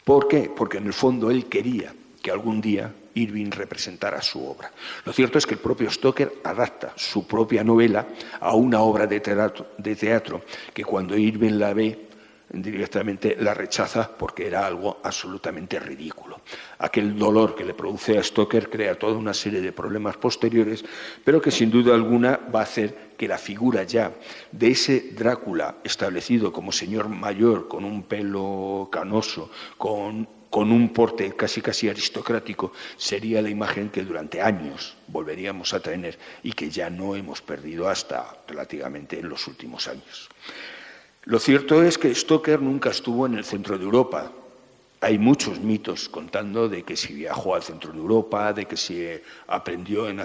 ¿Por qué? Porque en el fondo él quería que algún día Irving representara su obra. Lo cierto es que el propio Stoker adapta su propia novela a una obra de teatro que cuando Irving la ve directamente la rechaza porque era algo absolutamente ridículo. Aquel dolor que le produce a Stoker crea toda una serie de problemas posteriores, pero que sin duda alguna va a hacer que la figura ya de ese Drácula establecido como señor mayor, con un pelo canoso, con un porte casi aristocrático, sería la imagen que durante años volveríamos a tener y que ya no hemos perdido hasta relativamente en los últimos años. Lo cierto es que Stoker nunca estuvo en el centro de Europa. Hay muchos mitos contando de que si viajó al centro de Europa, de que si aprendió en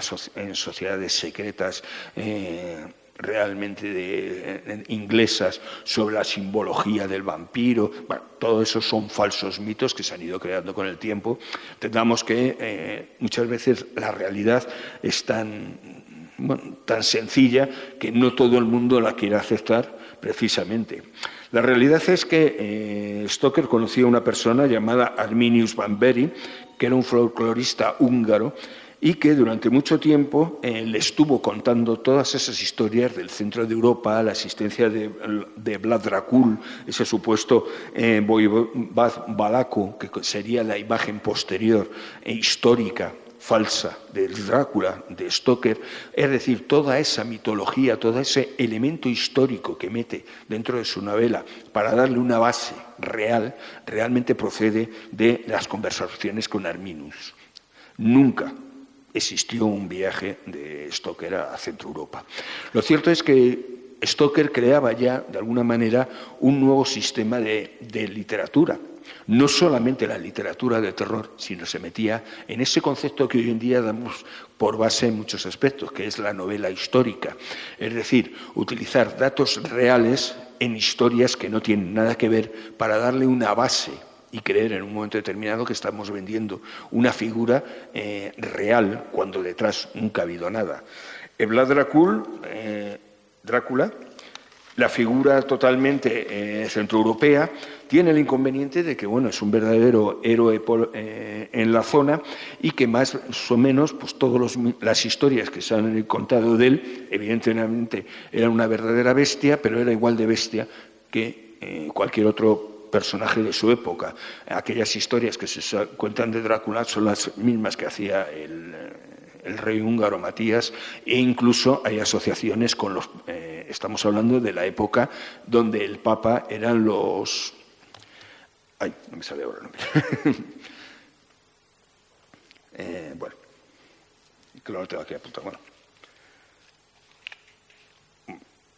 sociedades secretas realmente inglesas sobre la simbología del vampiro. Bueno, todo eso son falsos mitos que se han ido creando con el tiempo. Entendamos que muchas veces la realidad es tan sencilla que no todo el mundo la quiere aceptar precisamente. La realidad es que Stoker conocía a una persona llamada Arminius van Bury, que era un folclorista húngaro y que durante mucho tiempo le estuvo contando todas esas historias del centro de Europa, la existencia de Vlad Dracul, ese supuesto voivod valaco, que sería la imagen posterior e histórica falsa del Drácula, de Stoker, es decir, toda esa mitología, todo ese elemento histórico que mete dentro de su novela para darle una base real, realmente procede de las conversaciones con Arminius. Nunca existió un viaje de Stoker a Centro Europa. Lo cierto es que Stoker creaba ya, de alguna manera, un nuevo sistema de literatura. No solamente la literatura de terror, sino se metía en ese concepto que hoy en día damos por base en muchos aspectos, que es la novela histórica. Es decir, utilizar datos reales en historias que no tienen nada que ver para darle una base y creer en un momento determinado que estamos vendiendo una figura real cuando detrás nunca ha habido nada. Vlad Drácula, la figura totalmente centroeuropea, tiene el inconveniente de que bueno, es un verdadero héroe en la zona y que más o menos pues, todas las historias que se han contado de él, evidentemente era una verdadera bestia, pero era igual de bestia que cualquier otro personaje de su época. Aquellas historias que se cuentan de Drácula son las mismas que hacía el rey húngaro Matías, e incluso hay asociaciones con los... estamos hablando de la época donde el Papa eran los... Ay, no me sale ahora el nombre. Bueno, que lo tengo aquí apuntado. Bueno.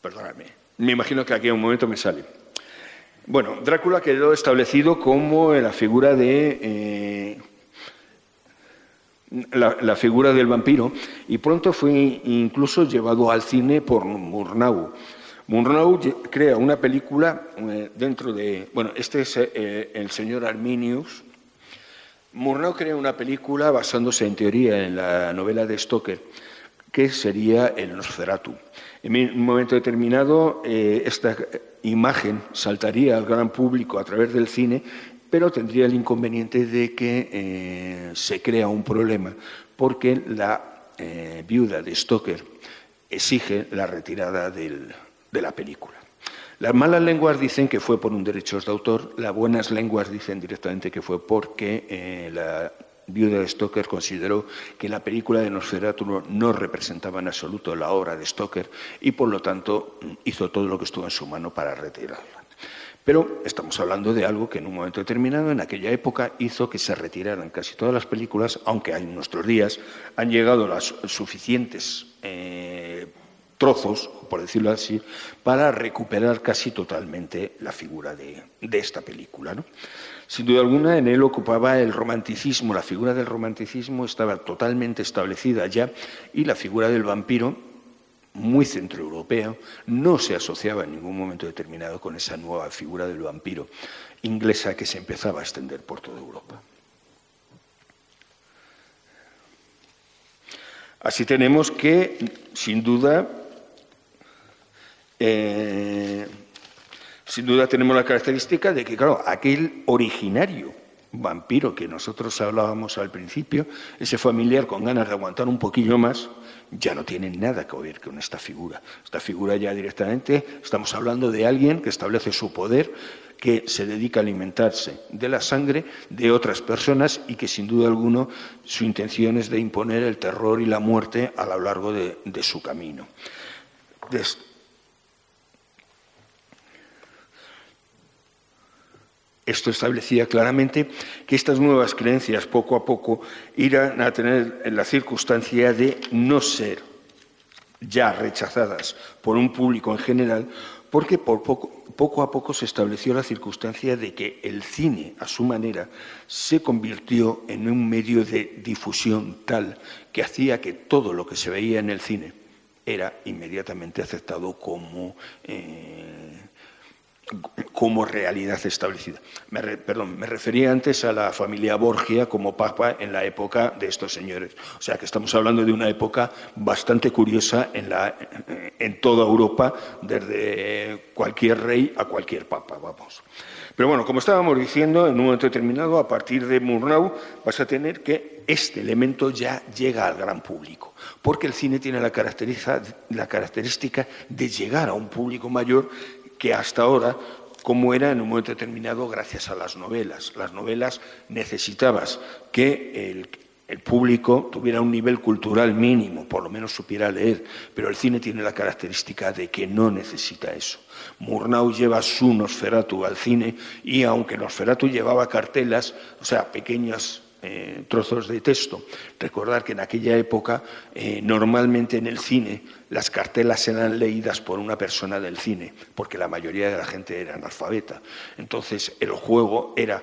Perdonadme. Me imagino que aquí en un momento me sale. Bueno, Drácula quedó establecido como la figura de... la figura del vampiro, y pronto fue incluso llevado al cine por Murnau. Murnau crea una película dentro de... Bueno, este es el señor Arminius. Murnau crea una película basándose en teoría en la novela de Stoker, que sería el Nosferatu. En un momento determinado, esta imagen saltaría al gran público a través del cine, pero tendría el inconveniente de que se crea un problema, porque la viuda de Stoker exige la retirada de la película. Las malas lenguas dicen que fue por un derechos de autor, las buenas lenguas dicen directamente que fue porque la viuda de Stoker consideró que la película de Nosferatu no representaba en absoluto la obra de Stoker y, por lo tanto, hizo todo lo que estuvo en su mano para retirarla. Pero estamos hablando de algo que en un momento determinado, en aquella época, hizo que se retiraran casi todas las películas, aunque en nuestros días han llegado las suficientes trozos, por decirlo así, para recuperar casi totalmente la figura de esta película, ¿no? Sin duda alguna, en él ocupaba el romanticismo, la figura del romanticismo estaba totalmente establecida ya y la figura del vampiro, muy centroeuropeo, no se asociaba en ningún momento determinado con esa nueva figura del vampiro inglesa que se empezaba a extender por toda Europa. Así tenemos que, sin duda tenemos la característica de que, claro, aquel originario vampiro que nosotros hablábamos al principio, ese familiar con ganas de aguantar un poquillo más, ya no tiene nada que ver con esta figura. Esta figura ya directamente, estamos hablando de alguien que establece su poder, que se dedica a alimentarse de la sangre de otras personas y que sin duda alguna su intención es de imponer el terror y la muerte a lo largo de su camino. Esto establecía claramente que estas nuevas creencias poco a poco irán a tener la circunstancia de no ser ya rechazadas por un público en general, porque poco a poco se estableció la circunstancia de que el cine, a su manera, se convirtió en un medio de difusión tal que hacía que todo lo que se veía en el cine era inmediatamente aceptado como realidad establecida. Me refería antes a la familia Borgia como papa en la época de estos señores. O sea que estamos hablando de una época bastante curiosa en en toda Europa, desde cualquier rey a cualquier papa, vamos. Pero bueno, como estábamos diciendo, en un momento determinado, a partir de Murnau, vas a tener que este elemento ya llega al gran público, porque el cine tiene la característica de llegar a un público mayor que hasta ahora, como era en un momento determinado gracias a las novelas. Las novelas necesitabas que el público tuviera un nivel cultural mínimo, por lo menos supiera leer, pero el cine tiene la característica de que no necesita eso. Murnau lleva su Nosferatu al cine y aunque Nosferatu llevaba cartelas, o sea, pequeños trozos de texto, recordar que en aquella época normalmente en el cine las cartelas eran leídas por una persona del cine, porque la mayoría de la gente era analfabeta. Entonces el juego era,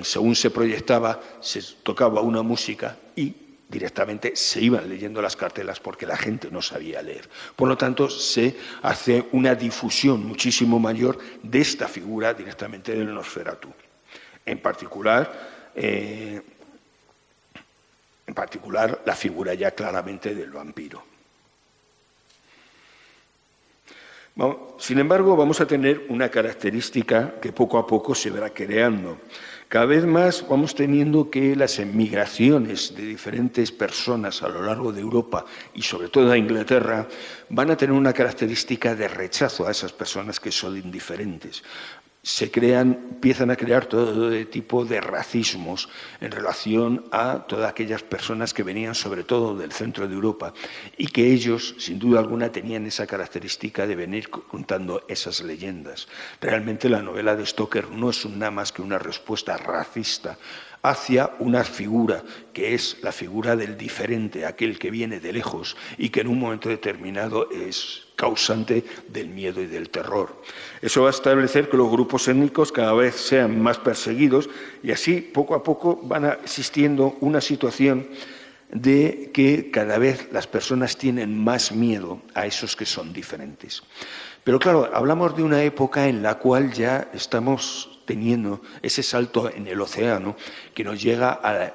según se proyectaba, se tocaba una música y directamente se iban leyendo las cartelas porque la gente no sabía leer. Por lo tanto, se hace una difusión muchísimo mayor de esta figura directamente del Nosferatu. En particular, la figura ya claramente del vampiro. Sin embargo, vamos a tener una característica que poco a poco se verá creando. Cada vez más vamos teniendo que las emigraciones de diferentes personas a lo largo de Europa y sobre todo a Inglaterra van a tener una característica de rechazo a esas personas que son indiferentes. Empiezan a crear todo tipo de racismos en relación a todas aquellas personas que venían sobre todo del centro de Europa y que ellos, sin duda alguna, tenían esa característica de venir contando esas leyendas. Realmente la novela de Stoker no es nada más que una respuesta racista hacia una figura que es la figura del diferente, aquel que viene de lejos y que en un momento determinado es causante del miedo y del terror. Eso va a establecer que los grupos étnicos cada vez sean más perseguidos y así poco a poco van existiendo una situación de que cada vez las personas tienen más miedo a esos que son diferentes. Pero claro, hablamos de una época en la cual ya estamos teniendo ese salto en el océano que nos llega a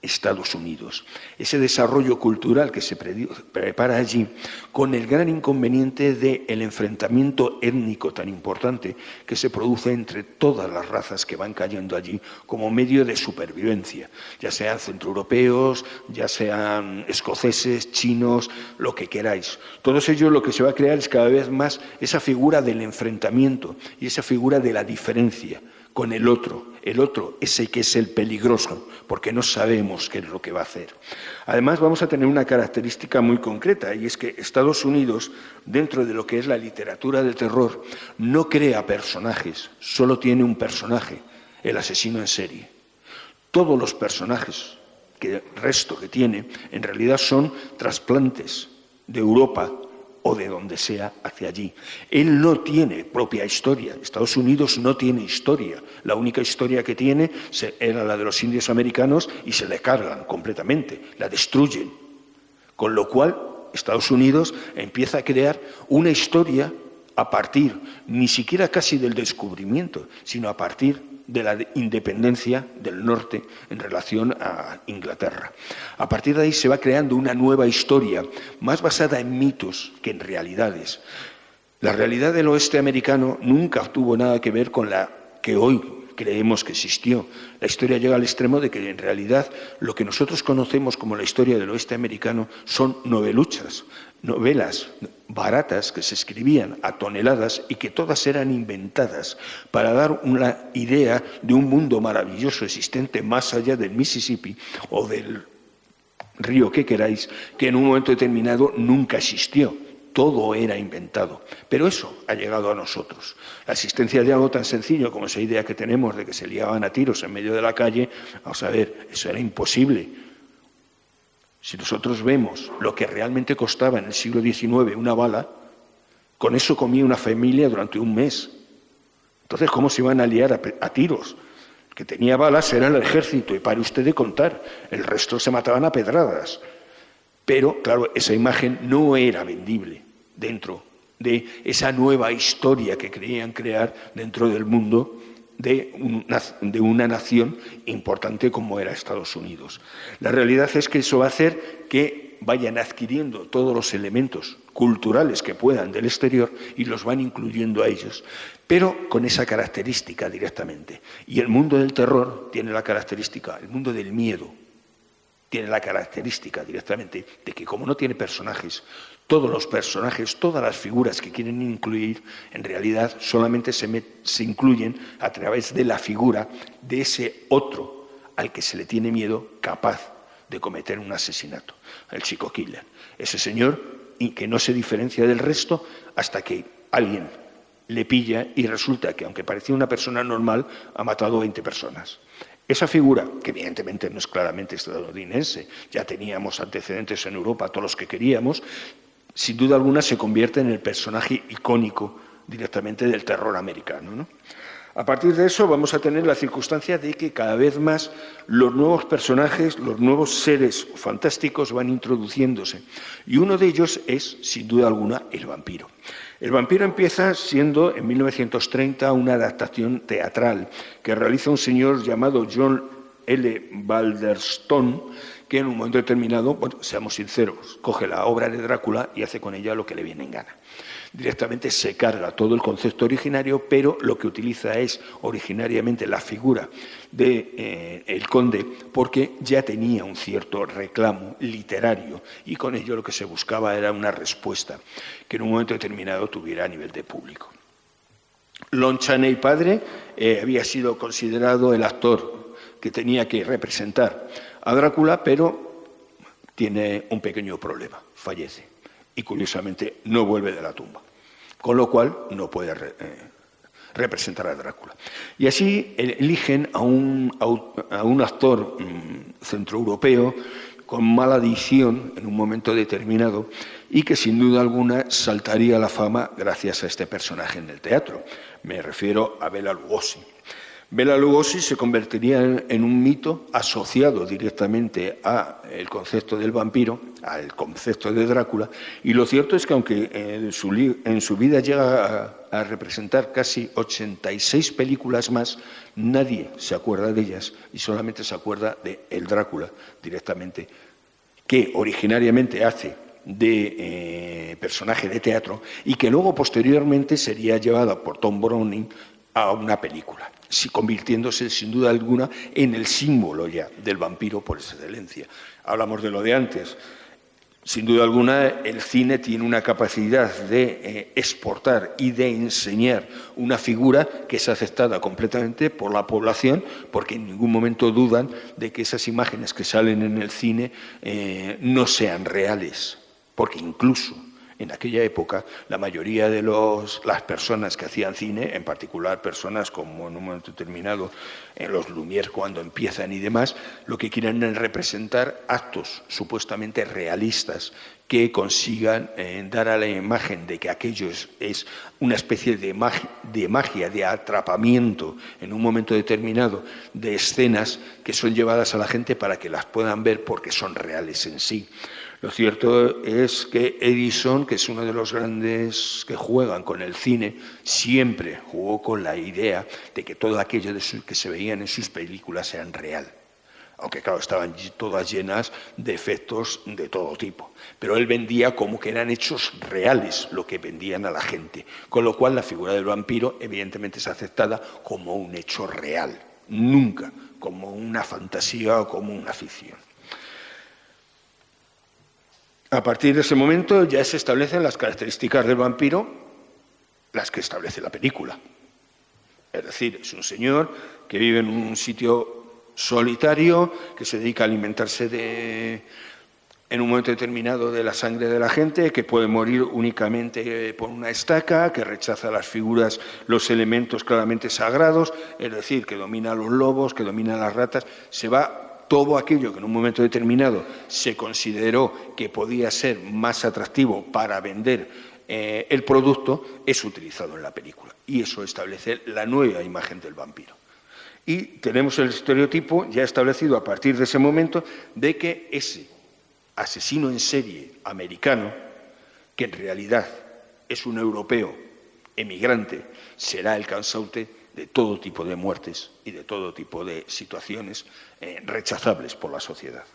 Estados Unidos. Ese desarrollo cultural que se prepara allí con el gran inconveniente del enfrentamiento étnico tan importante que se produce entre todas las razas que van cayendo allí como medio de supervivencia, ya sean centroeuropeos, ya sean escoceses, chinos, lo que queráis. Todos ellos lo que se va a crear es cada vez más esa figura del enfrentamiento y esa figura de la diferencia con el otro, ese que es el peligroso, porque no sabemos qué es lo que va a hacer. Además, vamos a tener una característica muy concreta, y es que Estados Unidos, dentro de lo que es la literatura del terror, no crea personajes, solo tiene un personaje, el asesino en serie. Todos los personajes, resto que tiene, en realidad son trasplantes de Europa o de donde sea hacia allí. Él no tiene propia historia. Estados Unidos no tiene historia. La única historia que tiene era la de los indios americanos y se le cargan completamente, la destruyen. Con lo cual, Estados Unidos empieza a crear una historia a partir, ni siquiera casi del descubrimiento, sino a partir de la independencia del norte en relación a Inglaterra. A partir de ahí se va creando una nueva historia, más basada en mitos que en realidades. La realidad del oeste americano nunca tuvo nada que ver con la que hoy creemos que existió. La historia llega al extremo de que en realidad lo que nosotros conocemos como la historia del oeste americano son noveluchas, novelas baratas que se escribían a toneladas y que todas eran inventadas para dar una idea de un mundo maravilloso existente más allá del Mississippi o del río que queráis, que en un momento determinado nunca existió. Todo era inventado. Pero eso ha llegado a nosotros. La existencia de algo tan sencillo como esa idea que tenemos de que se liaban a tiros en medio de la calle, vamos a ver, eso era imposible. Si nosotros vemos lo que realmente costaba en el siglo XIX una bala, con eso comía una familia durante un mes. Entonces, ¿cómo se iban a liar a tiros? El que tenía balas era el ejército, y pare usted de contar, el resto se mataban a pedradas. Pero, claro, esa imagen no era vendible dentro de esa nueva historia que querían crear dentro del mundo de una nación importante como era Estados Unidos. La realidad es que eso va a hacer que vayan adquiriendo todos los elementos culturales que puedan del exterior y los van incluyendo a ellos, pero con esa característica directamente. Y el mundo del terror tiene la característica, el mundo del miedo tiene la característica directamente de que como no tiene personajes, todos los personajes, todas las figuras que quieren incluir, en realidad solamente se incluyen a través de la figura de ese otro al que se le tiene miedo, capaz de cometer un asesinato, el chico killer. Ese señor y que no se diferencia del resto hasta que alguien le pilla y resulta que, aunque parecía una persona normal, ha matado 20 personas. Esa figura, que evidentemente no es claramente estadounidense, ya teníamos antecedentes en Europa, todos los que queríamos, sin duda alguna se convierte en el personaje icónico directamente del terror americano, ¿no? A partir de eso vamos a tener la circunstancia de que cada vez más los nuevos personajes, los nuevos seres fantásticos van introduciéndose. Y uno de ellos es, sin duda alguna, el vampiro. El vampiro empieza siendo, en 1930, una adaptación teatral que realiza un señor llamado John L. Balderston, que en un momento determinado, bueno, seamos sinceros, coge la obra de Drácula y hace con ella lo que le viene en gana. Directamente se carga todo el concepto originario, pero lo que utiliza es originariamente la figura de el conde, porque ya tenía un cierto reclamo literario y con ello lo que se buscaba era una respuesta que en un momento determinado tuviera a nivel de público. Lon Chaney padre había sido considerado el actor que tenía que representar a Drácula, pero tiene un pequeño problema, fallece. Y curiosamente no vuelve de la tumba, con lo cual no puede representar a Drácula. Y así eligen a un actor centroeuropeo con mala dicción en un momento determinado y que sin duda alguna saltaría a la fama gracias a este personaje en el teatro. Me refiero a Bela Lugosi. Bela Lugosi se convertiría en un mito asociado directamente al concepto del vampiro, al concepto de Drácula, y lo cierto es que aunque en su vida llega a representar casi 86 películas más, nadie se acuerda de ellas y solamente se acuerda de el Drácula directamente, que originariamente hace de personaje de teatro y que luego posteriormente sería llevado por Tom Browning a una película, convirtiéndose sin duda alguna en el símbolo ya del vampiro por excelencia. Hablamos de lo de antes. Sin duda alguna, el cine tiene una capacidad de exportar y de enseñar una figura que es aceptada completamente por la población, porque en ningún momento dudan de que esas imágenes que salen en el cine no sean reales, porque incluso en aquella época, la mayoría de las personas que hacían cine, en particular personas como en un momento determinado en los Lumière cuando empiezan y demás, lo que quieren es representar actos supuestamente realistas que consigan dar a la imagen de que aquello es una especie de magia, de atrapamiento en un momento determinado de escenas que son llevadas a la gente para que las puedan ver porque son reales en sí. Lo cierto es que Edison, que es uno de los grandes que juegan con el cine, siempre jugó con la idea de que todo aquello que se veían en sus películas sean real. Aunque, claro, estaban todas llenas de efectos de todo tipo. Pero él vendía como que eran hechos reales lo que vendían a la gente. Con lo cual, la figura del vampiro, evidentemente, es aceptada como un hecho real. Nunca como una fantasía o como una ficción. A partir de ese momento ya se establecen las características del vampiro, las que establece la película. Es decir, es un señor que vive en un sitio solitario, que se dedica a alimentarse en un momento determinado de la sangre de la gente, que puede morir únicamente por una estaca, que rechaza las figuras, los elementos claramente sagrados, es decir, que domina a los lobos, que domina a las ratas, se va. Todo aquello que en un momento determinado se consideró que podía ser más atractivo para vender el producto es utilizado en la película. Y eso establece la nueva imagen del vampiro. Y tenemos el estereotipo ya establecido a partir de ese momento de que ese asesino en serie americano, que en realidad es un europeo emigrante, será el causante de todo tipo de muertes y de todo tipo de situaciones rechazables por la sociedad.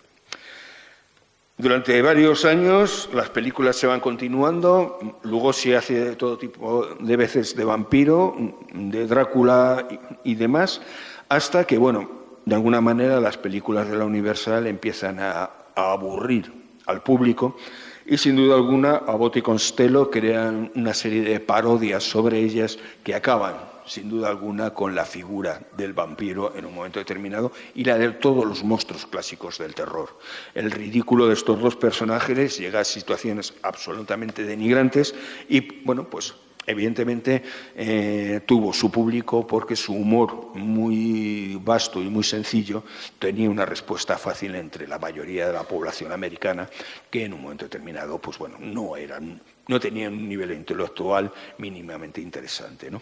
Durante varios años las películas se van continuando, luego se hace todo tipo de veces de vampiro, de Drácula y demás, hasta que, bueno, de alguna manera las películas de la Universal empiezan a aburrir al público y sin duda alguna Abbott y Costello crean una serie de parodias sobre ellas que acaban sin duda alguna con la figura del vampiro en un momento determinado y la de todos los monstruos clásicos del terror. El ridículo de estos dos personajes llega a situaciones absolutamente denigrantes y, bueno, pues evidentemente tuvo su público porque su humor muy vasto y muy sencillo tenía una respuesta fácil entre la mayoría de la población americana que en un momento determinado, pues bueno, no tenían un nivel intelectual mínimamente interesante, ¿no?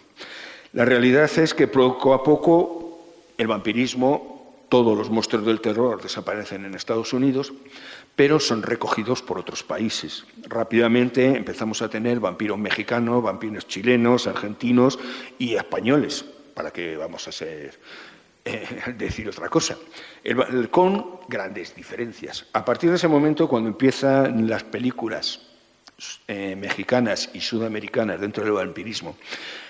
La realidad es que poco a poco el vampirismo, todos los monstruos del terror desaparecen en Estados Unidos, pero son recogidos por otros países. Rápidamente empezamos a tener vampiros mexicanos, vampiros chilenos, argentinos y españoles, para que vamos a decir otra cosa, con grandes diferencias. A partir de ese momento, cuando empiezan las películas mexicanas y sudamericanas dentro del vampirismo,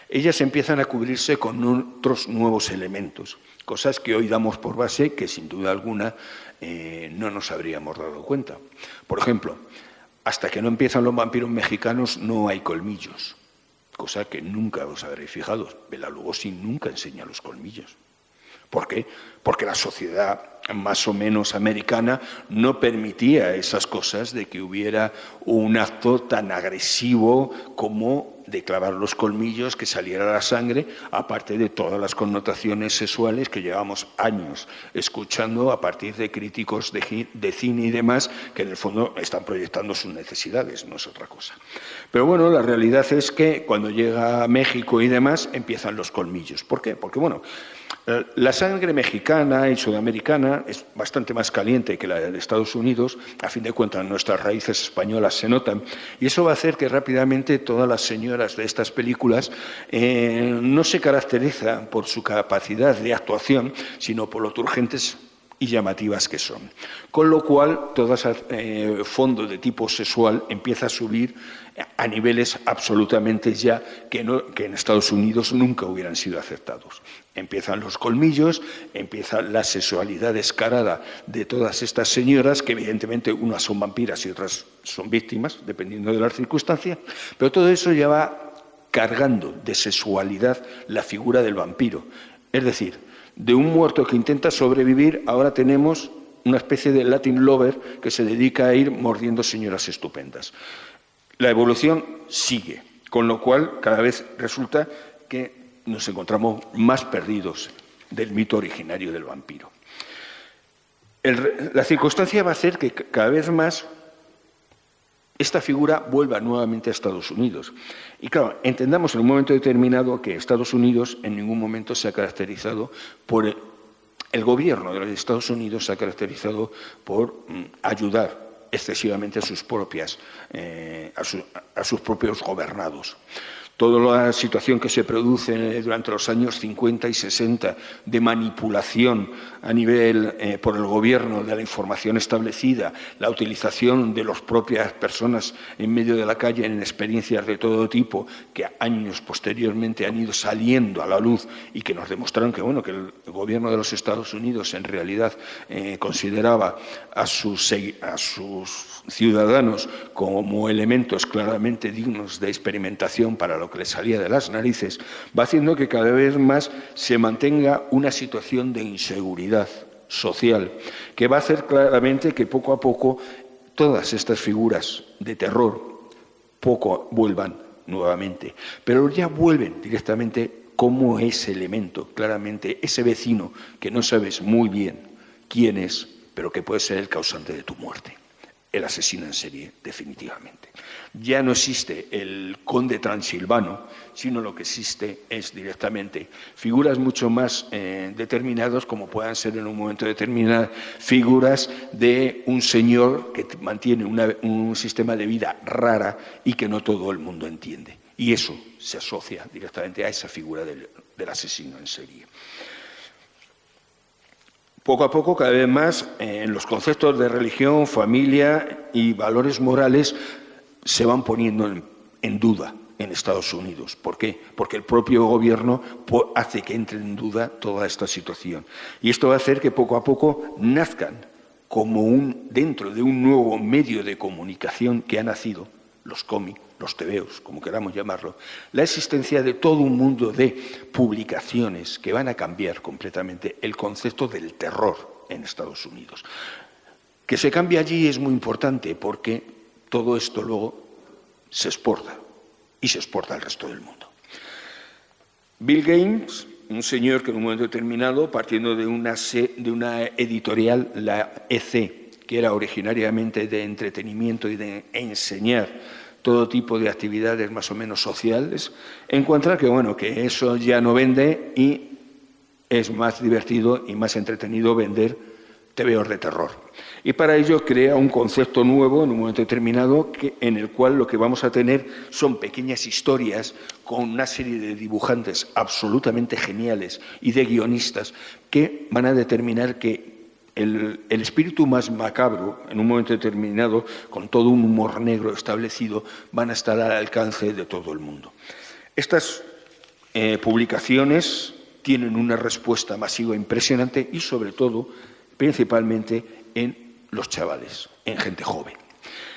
ellas empiezan a cubrirse con otros nuevos elementos, cosas que hoy damos por base que sin duda alguna no nos habríamos dado cuenta. Por ejemplo, hasta que no empiezan los vampiros mexicanos no hay colmillos, cosa que nunca os habréis fijado. Bela Lugosi nunca enseña los colmillos. ¿Por qué? Porque la sociedad más o menos americana no permitía esas cosas de que hubiera un acto tan agresivo como de clavar los colmillos, que saliera la sangre, aparte de todas las connotaciones sexuales que llevamos años escuchando a partir de críticos de cine y demás, que en el fondo están proyectando sus necesidades, no es otra cosa. Pero bueno, la realidad es que cuando llega a México y demás, empiezan los colmillos. ¿Por qué? Porque, bueno, la sangre mexicana y sudamericana es bastante más caliente que la de Estados Unidos. A fin de cuentas, nuestras raíces españolas se notan. Y eso va a hacer que rápidamente todas las señoras de estas películas no se caracterizan por su capacidad de actuación, sino por lo turgentes y llamativas que son. Con lo cual, todo ese fondo de tipo sexual empieza a subir a niveles absolutamente ya que en Estados Unidos nunca hubieran sido aceptados. Empiezan los colmillos, empieza la sexualidad descarada de todas estas señoras, que evidentemente unas son vampiras y otras son víctimas, dependiendo de las circunstancias, pero todo eso ya va cargando de sexualidad la figura del vampiro. Es decir, de un muerto que intenta sobrevivir, ahora tenemos una especie de Latin lover que se dedica a ir mordiendo señoras estupendas. La evolución sigue, con lo cual cada vez resulta que nos encontramos más perdidos del mito originario del vampiro. La circunstancia va a hacer que cada vez más esta figura vuelva nuevamente a Estados Unidos. Y claro, entendamos en un momento determinado que Estados Unidos en ningún momento se ha caracterizado por... El gobierno de los Estados Unidos se ha caracterizado por ayudar excesivamente a sus propios gobernados. Toda la situación que se produce durante los años 50 y 60 de manipulación a nivel por el gobierno de la información establecida, la utilización de las propias personas en medio de la calle en experiencias de todo tipo que años posteriormente han ido saliendo a la luz y que nos demostraron que, bueno, que el gobierno de los Estados Unidos en realidad consideraba a sus ciudadanos como elementos claramente dignos de experimentación para lo que les salía de las narices, va haciendo que cada vez más se mantenga una situación de inseguridad social, que va a hacer claramente que poco a poco todas estas figuras de terror vuelvan nuevamente, pero ya vuelven directamente como ese elemento, claramente ese vecino que no sabes muy bien quién es, pero que puede ser el causante de tu muerte. El asesino en serie, definitivamente. Ya no existe el conde transilvano, sino lo que existe es directamente figuras mucho más determinadas, como puedan ser en un momento determinado figuras de un señor que mantiene un sistema de vida rara y que no todo el mundo entiende. Y eso se asocia directamente a esa figura del asesino en serie. Poco a poco, cada vez más, los conceptos de religión, familia y valores morales se van poniendo en duda en Estados Unidos. ¿Por qué? Porque el propio gobierno hace que entre en duda toda esta situación. Y esto va a hacer que poco a poco nazcan como dentro de un nuevo medio de comunicación que ha nacido, los cómics, los tebeos, como queramos llamarlo, la existencia de todo un mundo de publicaciones que van a cambiar completamente el concepto del terror en Estados Unidos. Que se cambie allí es muy importante porque todo esto luego se exporta y se exporta al resto del mundo. Bill Gates, un señor que en un momento determinado, partiendo de una editorial, la EC, que era originariamente de entretenimiento y de enseñar todo tipo de actividades más o menos sociales, encuentra que eso ya no vende y es más divertido y más entretenido vender tebeos de terror. Y para ello crea un concepto nuevo en un momento determinado en el cual lo que vamos a tener son pequeñas historias con una serie de dibujantes absolutamente geniales y de guionistas que van a determinar que el espíritu más macabro, en un momento determinado, con todo un humor negro establecido, van a estar al alcance de todo el mundo. Estas publicaciones tienen una respuesta masiva impresionante y, sobre todo, principalmente en los chavales, en gente joven.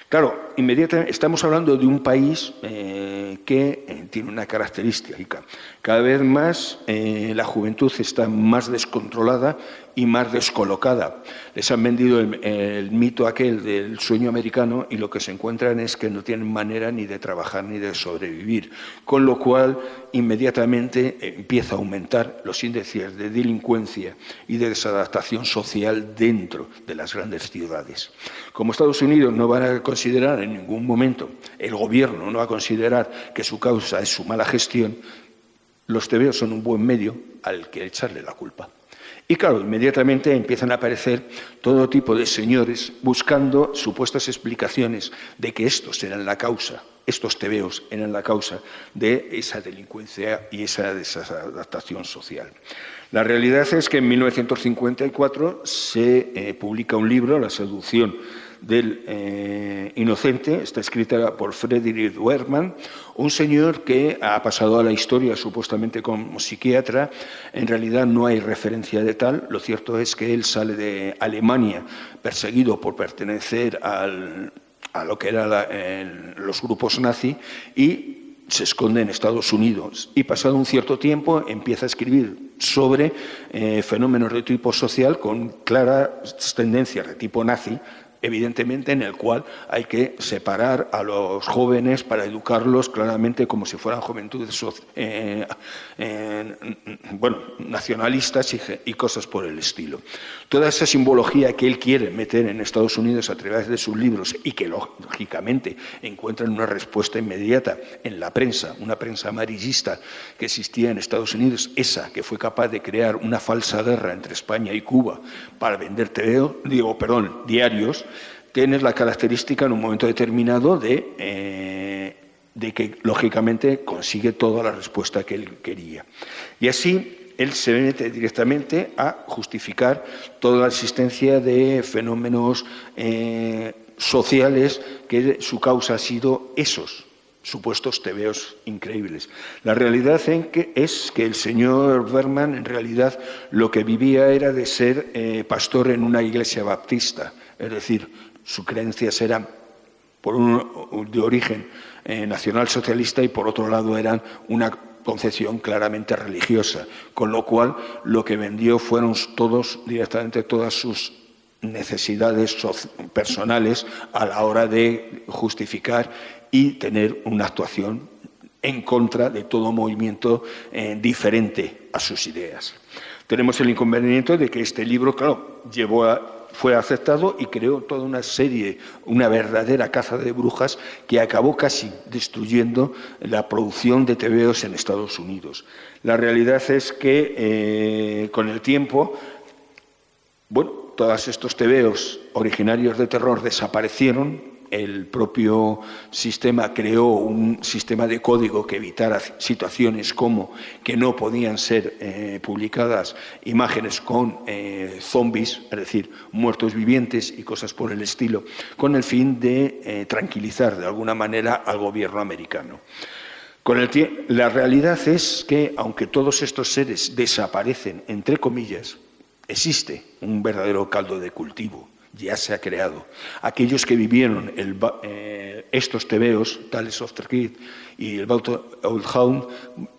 Claro, inmediatamente estamos hablando de un país que tiene una característica. Cada vez más la juventud está más descontrolada y más descolocada. Les han vendido el mito aquel del sueño americano y lo que se encuentran es que no tienen manera ni de trabajar ni de sobrevivir, con lo cual inmediatamente empieza a aumentar los índices de delincuencia y de desadaptación social dentro de las grandes ciudades. Como Estados Unidos no van a considerar en ningún momento, el gobierno no va a considerar que su causa es su mala gestión, los tebeos son un buen medio al que echarle la culpa. Y claro, inmediatamente empiezan a aparecer todo tipo de señores buscando supuestas explicaciones de que estos eran la causa, estos tebeos eran la causa de esa delincuencia y esa desadaptación social. La realidad es que en 1954 se publica un libro, La seducción del inocente, está escrita por Frederick Werman, un señor que ha pasado a la historia supuestamente como psiquiatra. En realidad no hay referencia de tal. Lo cierto es que él sale de Alemania perseguido por pertenecer a lo que eran los grupos nazi y se esconde en Estados Unidos. Y pasado un cierto tiempo empieza a escribir sobre fenómenos de tipo social con claras tendencias de tipo nazi, evidentemente en el cual hay que separar a los jóvenes para educarlos claramente como si fueran juventudes nacionalistas y cosas por el estilo. Toda esa simbología que él quiere meter en Estados Unidos a través de sus libros y que lógicamente encuentran una respuesta inmediata en la prensa, una prensa amarillista que existía en Estados Unidos, esa que fue capaz de crear una falsa guerra entre España y Cuba para vender diarios, tienes la característica en un momento determinado de que, lógicamente, consigue toda la respuesta que él quería. Y así, él se mete directamente a justificar toda la existencia de fenómenos sociales que su causa ha sido esos supuestos tebeos increíbles. La realidad es que el señor Berman, en realidad, lo que vivía era de ser pastor en una iglesia baptista. Es decir, sus creencias eran de origen nacionalsocialista y, por otro lado, eran una concepción claramente religiosa. Con lo cual, lo que vendió fueron directamente todas sus necesidades personales a la hora de justificar y tener una actuación en contra de todo movimiento diferente a sus ideas. Tenemos el inconveniente de que este libro, claro, fue aceptado y creó toda una serie, una verdadera caza de brujas que acabó casi destruyendo la producción de tebeos en Estados Unidos. La realidad es que con el tiempo, todos estos tebeos originarios de terror desaparecieron el propio sistema creó un sistema de código que evitara situaciones como que no podían ser publicadas imágenes con zombies, es decir, muertos vivientes y cosas por el estilo, con el fin de tranquilizar de alguna manera al gobierno americano. La realidad es que, aunque todos estos seres desaparecen, entre comillas, existe un verdadero caldo de cultivo, ya se ha creado. Aquellos que vivieron estos tebeos, Tales of the Kid y el Bout Old Hound,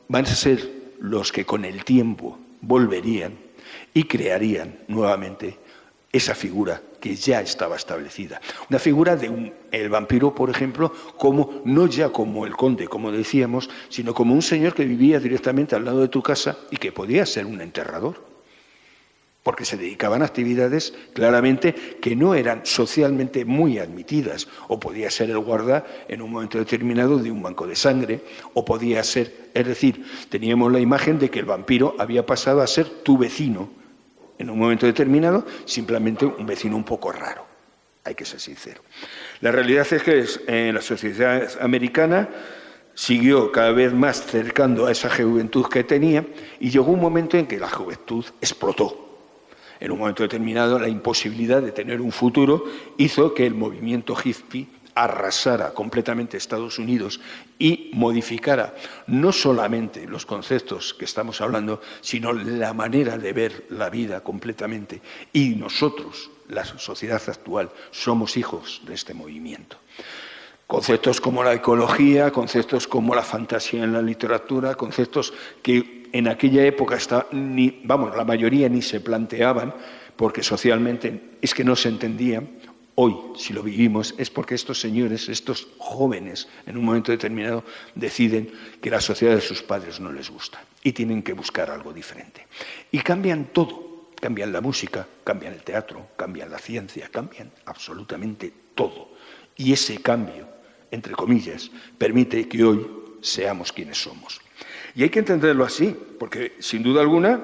van a ser los que con el tiempo volverían y crearían nuevamente esa figura que ya estaba establecida. Una figura de el vampiro, por ejemplo, no ya como el conde, como decíamos, sino como un señor que vivía directamente al lado de tu casa y que podía ser un enterrador, porque se dedicaban a actividades claramente que no eran socialmente muy admitidas, o podía ser el guarda en un momento determinado de un banco de sangre, o podía ser, es decir, teníamos la imagen de que el vampiro había pasado a ser tu vecino, en un momento determinado, simplemente un vecino un poco raro, hay que ser sincero. La realidad es que la sociedad americana siguió cada vez más cercando a esa juventud que tenía y llegó un momento en que la juventud explotó. En un momento determinado, la imposibilidad de tener un futuro hizo que el movimiento hippie arrasara completamente Estados Unidos y modificara no solamente los conceptos que estamos hablando, sino la manera de ver la vida completamente. Y nosotros, la sociedad actual, somos hijos de este movimiento. Conceptos como la ecología, conceptos como la fantasía en la literatura, conceptos que en aquella época la mayoría ni se planteaban, porque socialmente es que no se entendían. Hoy, si lo vivimos, es porque estos señores, estos jóvenes, en un momento determinado, deciden que la sociedad de sus padres no les gusta y tienen que buscar algo diferente. Y cambian todo, cambian la música, cambian el teatro, cambian la ciencia, cambian absolutamente todo. Y ese cambio, entre comillas, permite que hoy seamos quienes somos. Y hay que entenderlo así, porque sin duda alguna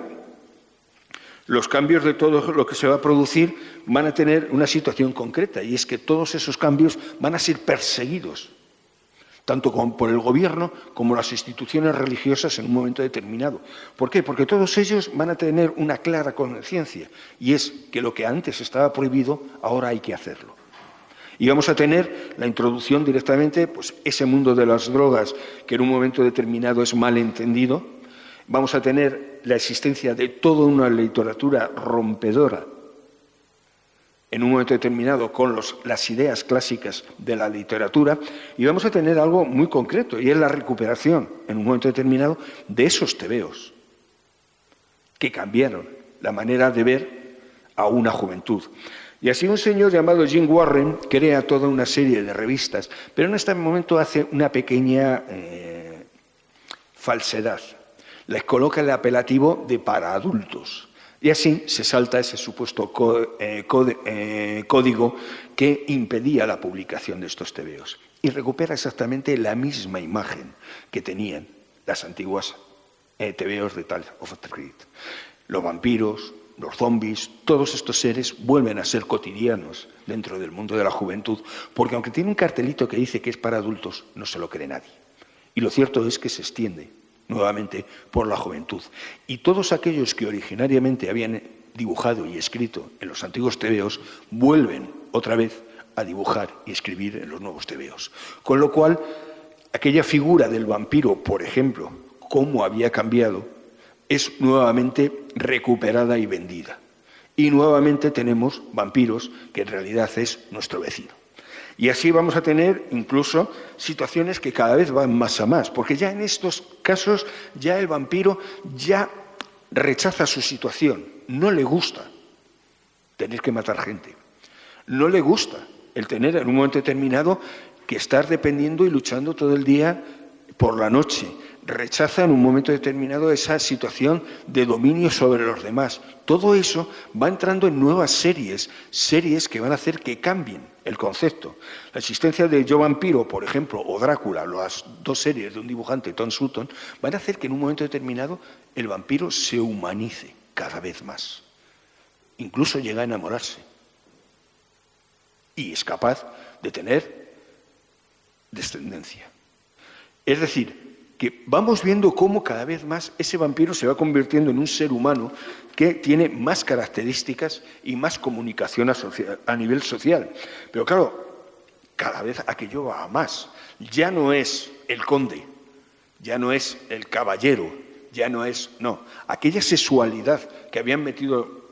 los cambios de todo lo que se va a producir van a tener una situación concreta, y es que todos esos cambios van a ser perseguidos, tanto por el gobierno como las instituciones religiosas en un momento determinado. ¿Por qué? Porque todos ellos van a tener una clara conciencia, y es que lo que antes estaba prohibido, ahora hay que hacerlo. Y vamos a tener la introducción directamente, pues ese mundo de las drogas que en un momento determinado es mal entendido. Vamos a tener la existencia de toda una literatura rompedora en un momento determinado con las ideas clásicas de la literatura, y vamos a tener algo muy concreto, y es la recuperación en un momento determinado de esos tebeos que cambiaron la manera de ver a una juventud. Y así un señor llamado Jim Warren crea toda una serie de revistas, pero en este momento hace una pequeña falsedad. Les coloca el apelativo de para adultos. Y así se salta ese supuesto código que impedía la publicación de estos tebeos. Y recupera exactamente la misma imagen que tenían las antiguas tebeos de Tales of the Kid. Los vampiros, los zombies, todos estos seres vuelven a ser cotidianos dentro del mundo de la juventud, porque aunque tiene un cartelito que dice que es para adultos, no se lo cree nadie. Y lo cierto es que se extiende nuevamente por la juventud. Y todos aquellos que originariamente habían dibujado y escrito en los antiguos tebeos vuelven otra vez a dibujar y escribir en los nuevos tebeos. Con lo cual, aquella figura del vampiro, por ejemplo, cómo había cambiado, es nuevamente recuperada y vendida. Y nuevamente tenemos vampiros, que en realidad es nuestro vecino. Y así vamos a tener incluso situaciones que cada vez van más a más, porque ya en estos casos ya el vampiro ya rechaza su situación, no le gusta tener que matar gente, no le gusta el tener en un momento determinado que estar dependiendo y luchando todo el día por la noche, rechaza en un momento determinado esa situación de dominio sobre los demás. Todo eso va entrando en nuevas series que van a hacer que cambien el concepto. La existencia de Yo Vampiro, por ejemplo, o Drácula, las dos series de un dibujante, Tom Sutton, van a hacer que en un momento determinado el vampiro se humanice cada vez más. Incluso llega a enamorarse. Y es capaz de tener descendencia. Es decir, que vamos viendo cómo cada vez más ese vampiro se va convirtiendo en un ser humano que tiene más características y más comunicación a nivel social. Pero claro, cada vez aquello va a más. Ya no es el conde, ya no es el caballero, ya no es... No, aquella sexualidad que habían metido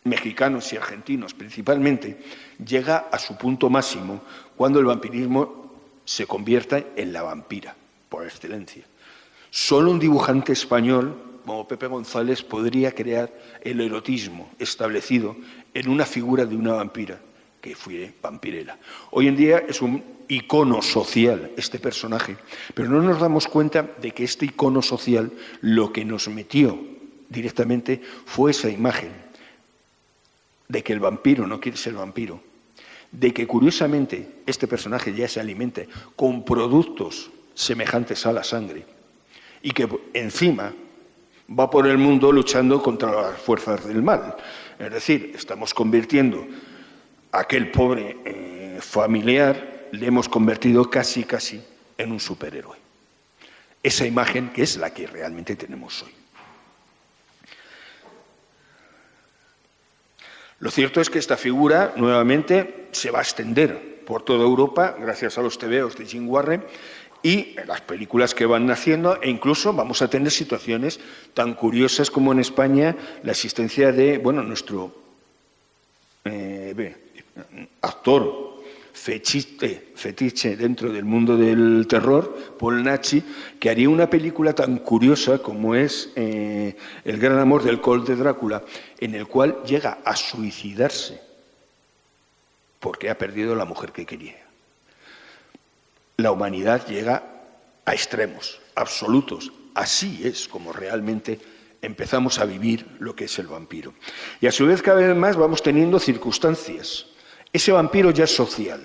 mexicanos y argentinos principalmente, llega a su punto máximo cuando el vampirismo se convierte en la vampira, por excelencia. Solo un dibujante español, como Pepe González, podría crear el erotismo establecido en una figura de una vampira, que fue Vampirella. Hoy en día es un icono social este personaje, pero no nos damos cuenta de que este icono social lo que nos metió directamente fue esa imagen de que el vampiro no quiere ser vampiro, de que curiosamente este personaje ya se alimente con productos semejantes a la sangre y que encima va por el mundo luchando contra las fuerzas del mal. Es decir, estamos convirtiendo a aquel pobre familiar, le hemos convertido casi en un superhéroe. Esa imagen que es la que realmente tenemos hoy. Lo cierto es que esta figura nuevamente se va a extender por toda Europa gracias a los tebeos de Jim Warren y las películas que van naciendo, e incluso vamos a tener situaciones tan curiosas como en España la existencia de, nuestro actor fetiche dentro del mundo del terror, Paul Naschy, que haría una película tan curiosa como es El gran amor del conde Drácula, en el cual llega a suicidarse porque ha perdido la mujer que quería. La humanidad llega a extremos absolutos. Así es como realmente empezamos a vivir lo que es el vampiro. Y a su vez cada vez más vamos teniendo circunstancias. Ese vampiro ya es social,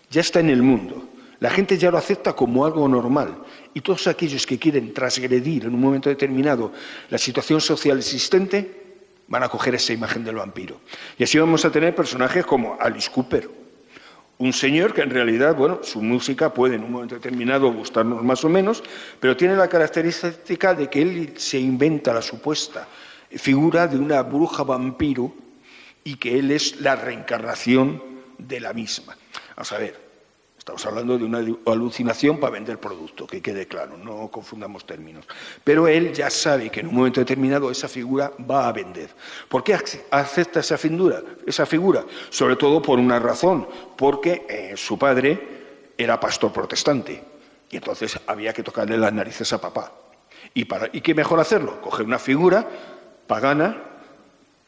ya está en el mundo. La gente ya lo acepta como algo normal. Y todos aquellos que quieren transgredir en un momento determinado la situación social existente van a coger esa imagen del vampiro. Y así vamos a tener personajes como Alice Cooper, un señor que en realidad, su música puede en un momento determinado gustarnos más o menos, pero tiene la característica de que él se inventa la supuesta figura de una bruja vampiro y que él es la reencarnación de la misma. Vamos a ver, estamos hablando de una alucinación para vender producto, que quede claro, no confundamos términos. Pero él ya sabe que en un momento determinado esa figura va a vender. ¿Por qué acepta esa figura? Sobre todo por una razón, porque su padre era pastor protestante y entonces había que tocarle las narices a papá. ¿Y qué mejor hacerlo? Coger una figura pagana,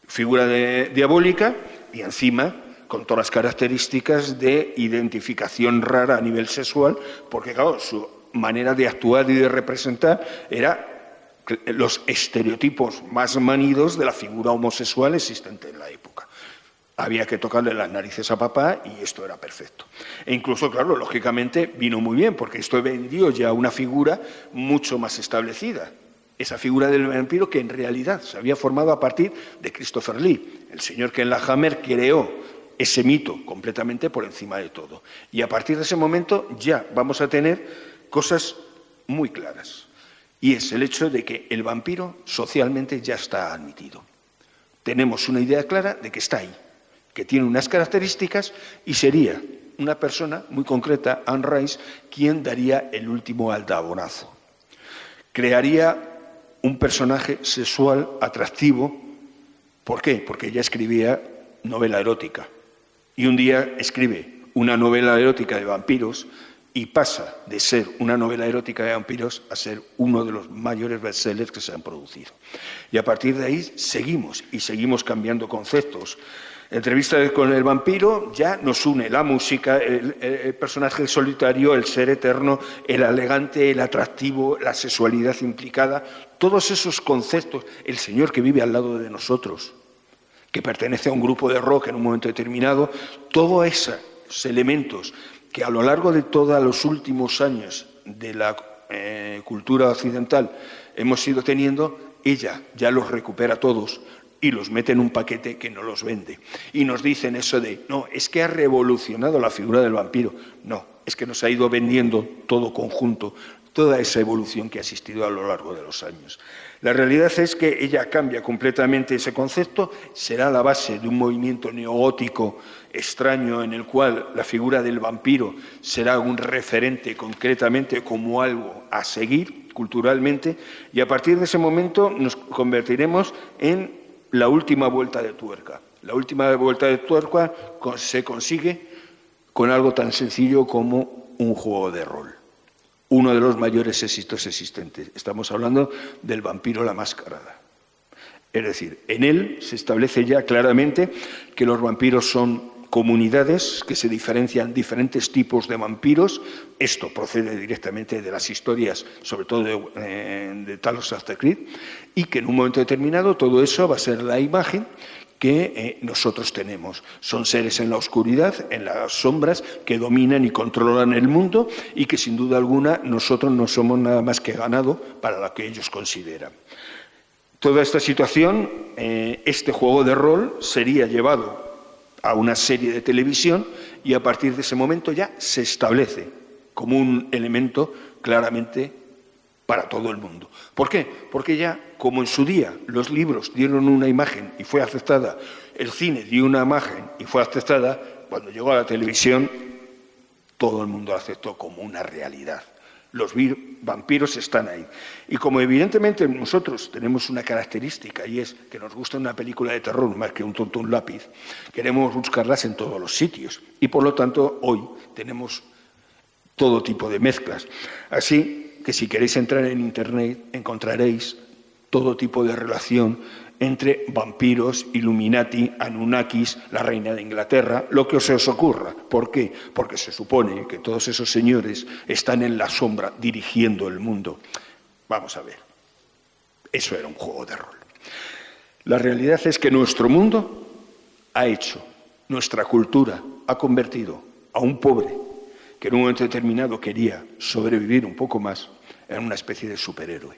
figura diabólica y encima con todas las características de identificación rara a nivel sexual, porque claro, su manera de actuar y de representar era los estereotipos más manidos de la figura homosexual existente en la época. Había que tocarle las narices a papá y esto era perfecto. E incluso, claro, lógicamente vino muy bien, porque esto vendió ya una figura mucho más establecida. Esa figura del vampiro que en realidad se había formado a partir de Christopher Lee, el señor que en la Hammer creó ese mito completamente por encima de todo. Y a partir de ese momento ya vamos a tener cosas muy claras. Y es el hecho de que el vampiro socialmente ya está admitido. Tenemos una idea clara de que está ahí, que tiene unas características y sería una persona muy concreta, Anne Rice, quien daría el último aldabonazo. Crearía un personaje sexual atractivo. ¿Por qué? Porque ella escribía novela erótica. Y un día escribe una novela erótica de vampiros y pasa de ser una novela erótica de vampiros a ser uno de los mayores bestsellers que se han producido. Y a partir de ahí seguimos cambiando conceptos. Entrevista con el vampiro ya nos une la música, el personaje solitario, el ser eterno, el elegante, el atractivo, la sexualidad implicada, todos esos conceptos, el señor que vive al lado de nosotros, que pertenece a un grupo de rock en un momento determinado, todos esos elementos que a lo largo de todos los últimos años de la cultura occidental hemos ido teniendo, ella ya los recupera todos, y los mete en un paquete que no los vende. Y nos dicen eso de, no, es que ha revolucionado la figura del vampiro. No, es que nos ha ido vendiendo todo conjunto, toda esa evolución que ha existido a lo largo de los años. La realidad es que ella cambia completamente ese concepto, será la base de un movimiento neogótico extraño en el cual la figura del vampiro será un referente concretamente como algo a seguir culturalmente, y a partir de ese momento nos convertiremos en la última vuelta de tuerca. La última vuelta de tuerca se consigue con algo tan sencillo como un juego de rol. Uno de los mayores éxitos existentes. Estamos hablando del Vampiro la Mascarada. Es decir, en él se establece ya claramente que los vampiros son comunidades que se diferencian diferentes tipos de vampiros. Esto procede directamente de las historias, sobre todo de Talos of the Crypt, y que en un momento determinado todo eso va a ser la imagen que nosotros tenemos. Son seres en la oscuridad, en las sombras, que dominan y controlan el mundo y que sin duda alguna nosotros no somos nada más que ganado para lo que ellos consideran. Toda esta situación, este juego de rol sería llevado a una serie de televisión y a partir de ese momento ya se establece como un elemento claramente para todo el mundo. ¿Por qué? Porque ya, como en su día los libros dieron una imagen y fue aceptada, el cine dio una imagen y fue aceptada, cuando llegó a la televisión todo el mundo la aceptó como una realidad. Los vampiros están ahí. Y como evidentemente nosotros tenemos una característica y es que nos gusta una película de terror más que un tonto un lápiz, queremos buscarlas en todos los sitios. Y por lo tanto hoy tenemos todo tipo de mezclas. Así que si queréis entrar en Internet encontraréis todo tipo de relación entre vampiros, Illuminati, Anunnakis, la reina de Inglaterra, lo que os ocurra. ¿Por qué? Porque se supone que todos esos señores están en la sombra dirigiendo el mundo. Vamos a ver, eso era un juego de rol. La realidad es que nuestro mundo ha hecho, nuestra cultura ha convertido a un pobre que en un momento determinado quería sobrevivir un poco más en una especie de superhéroe.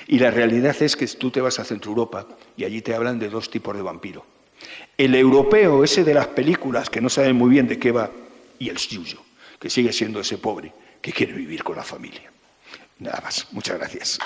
Y la realidad es que tú te vas a Centro Europa y allí te hablan de dos tipos de vampiro. El europeo, ese de las películas que no sabe muy bien de qué va, y el suyo, que sigue siendo ese pobre que quiere vivir con la familia. Nada más. Muchas gracias.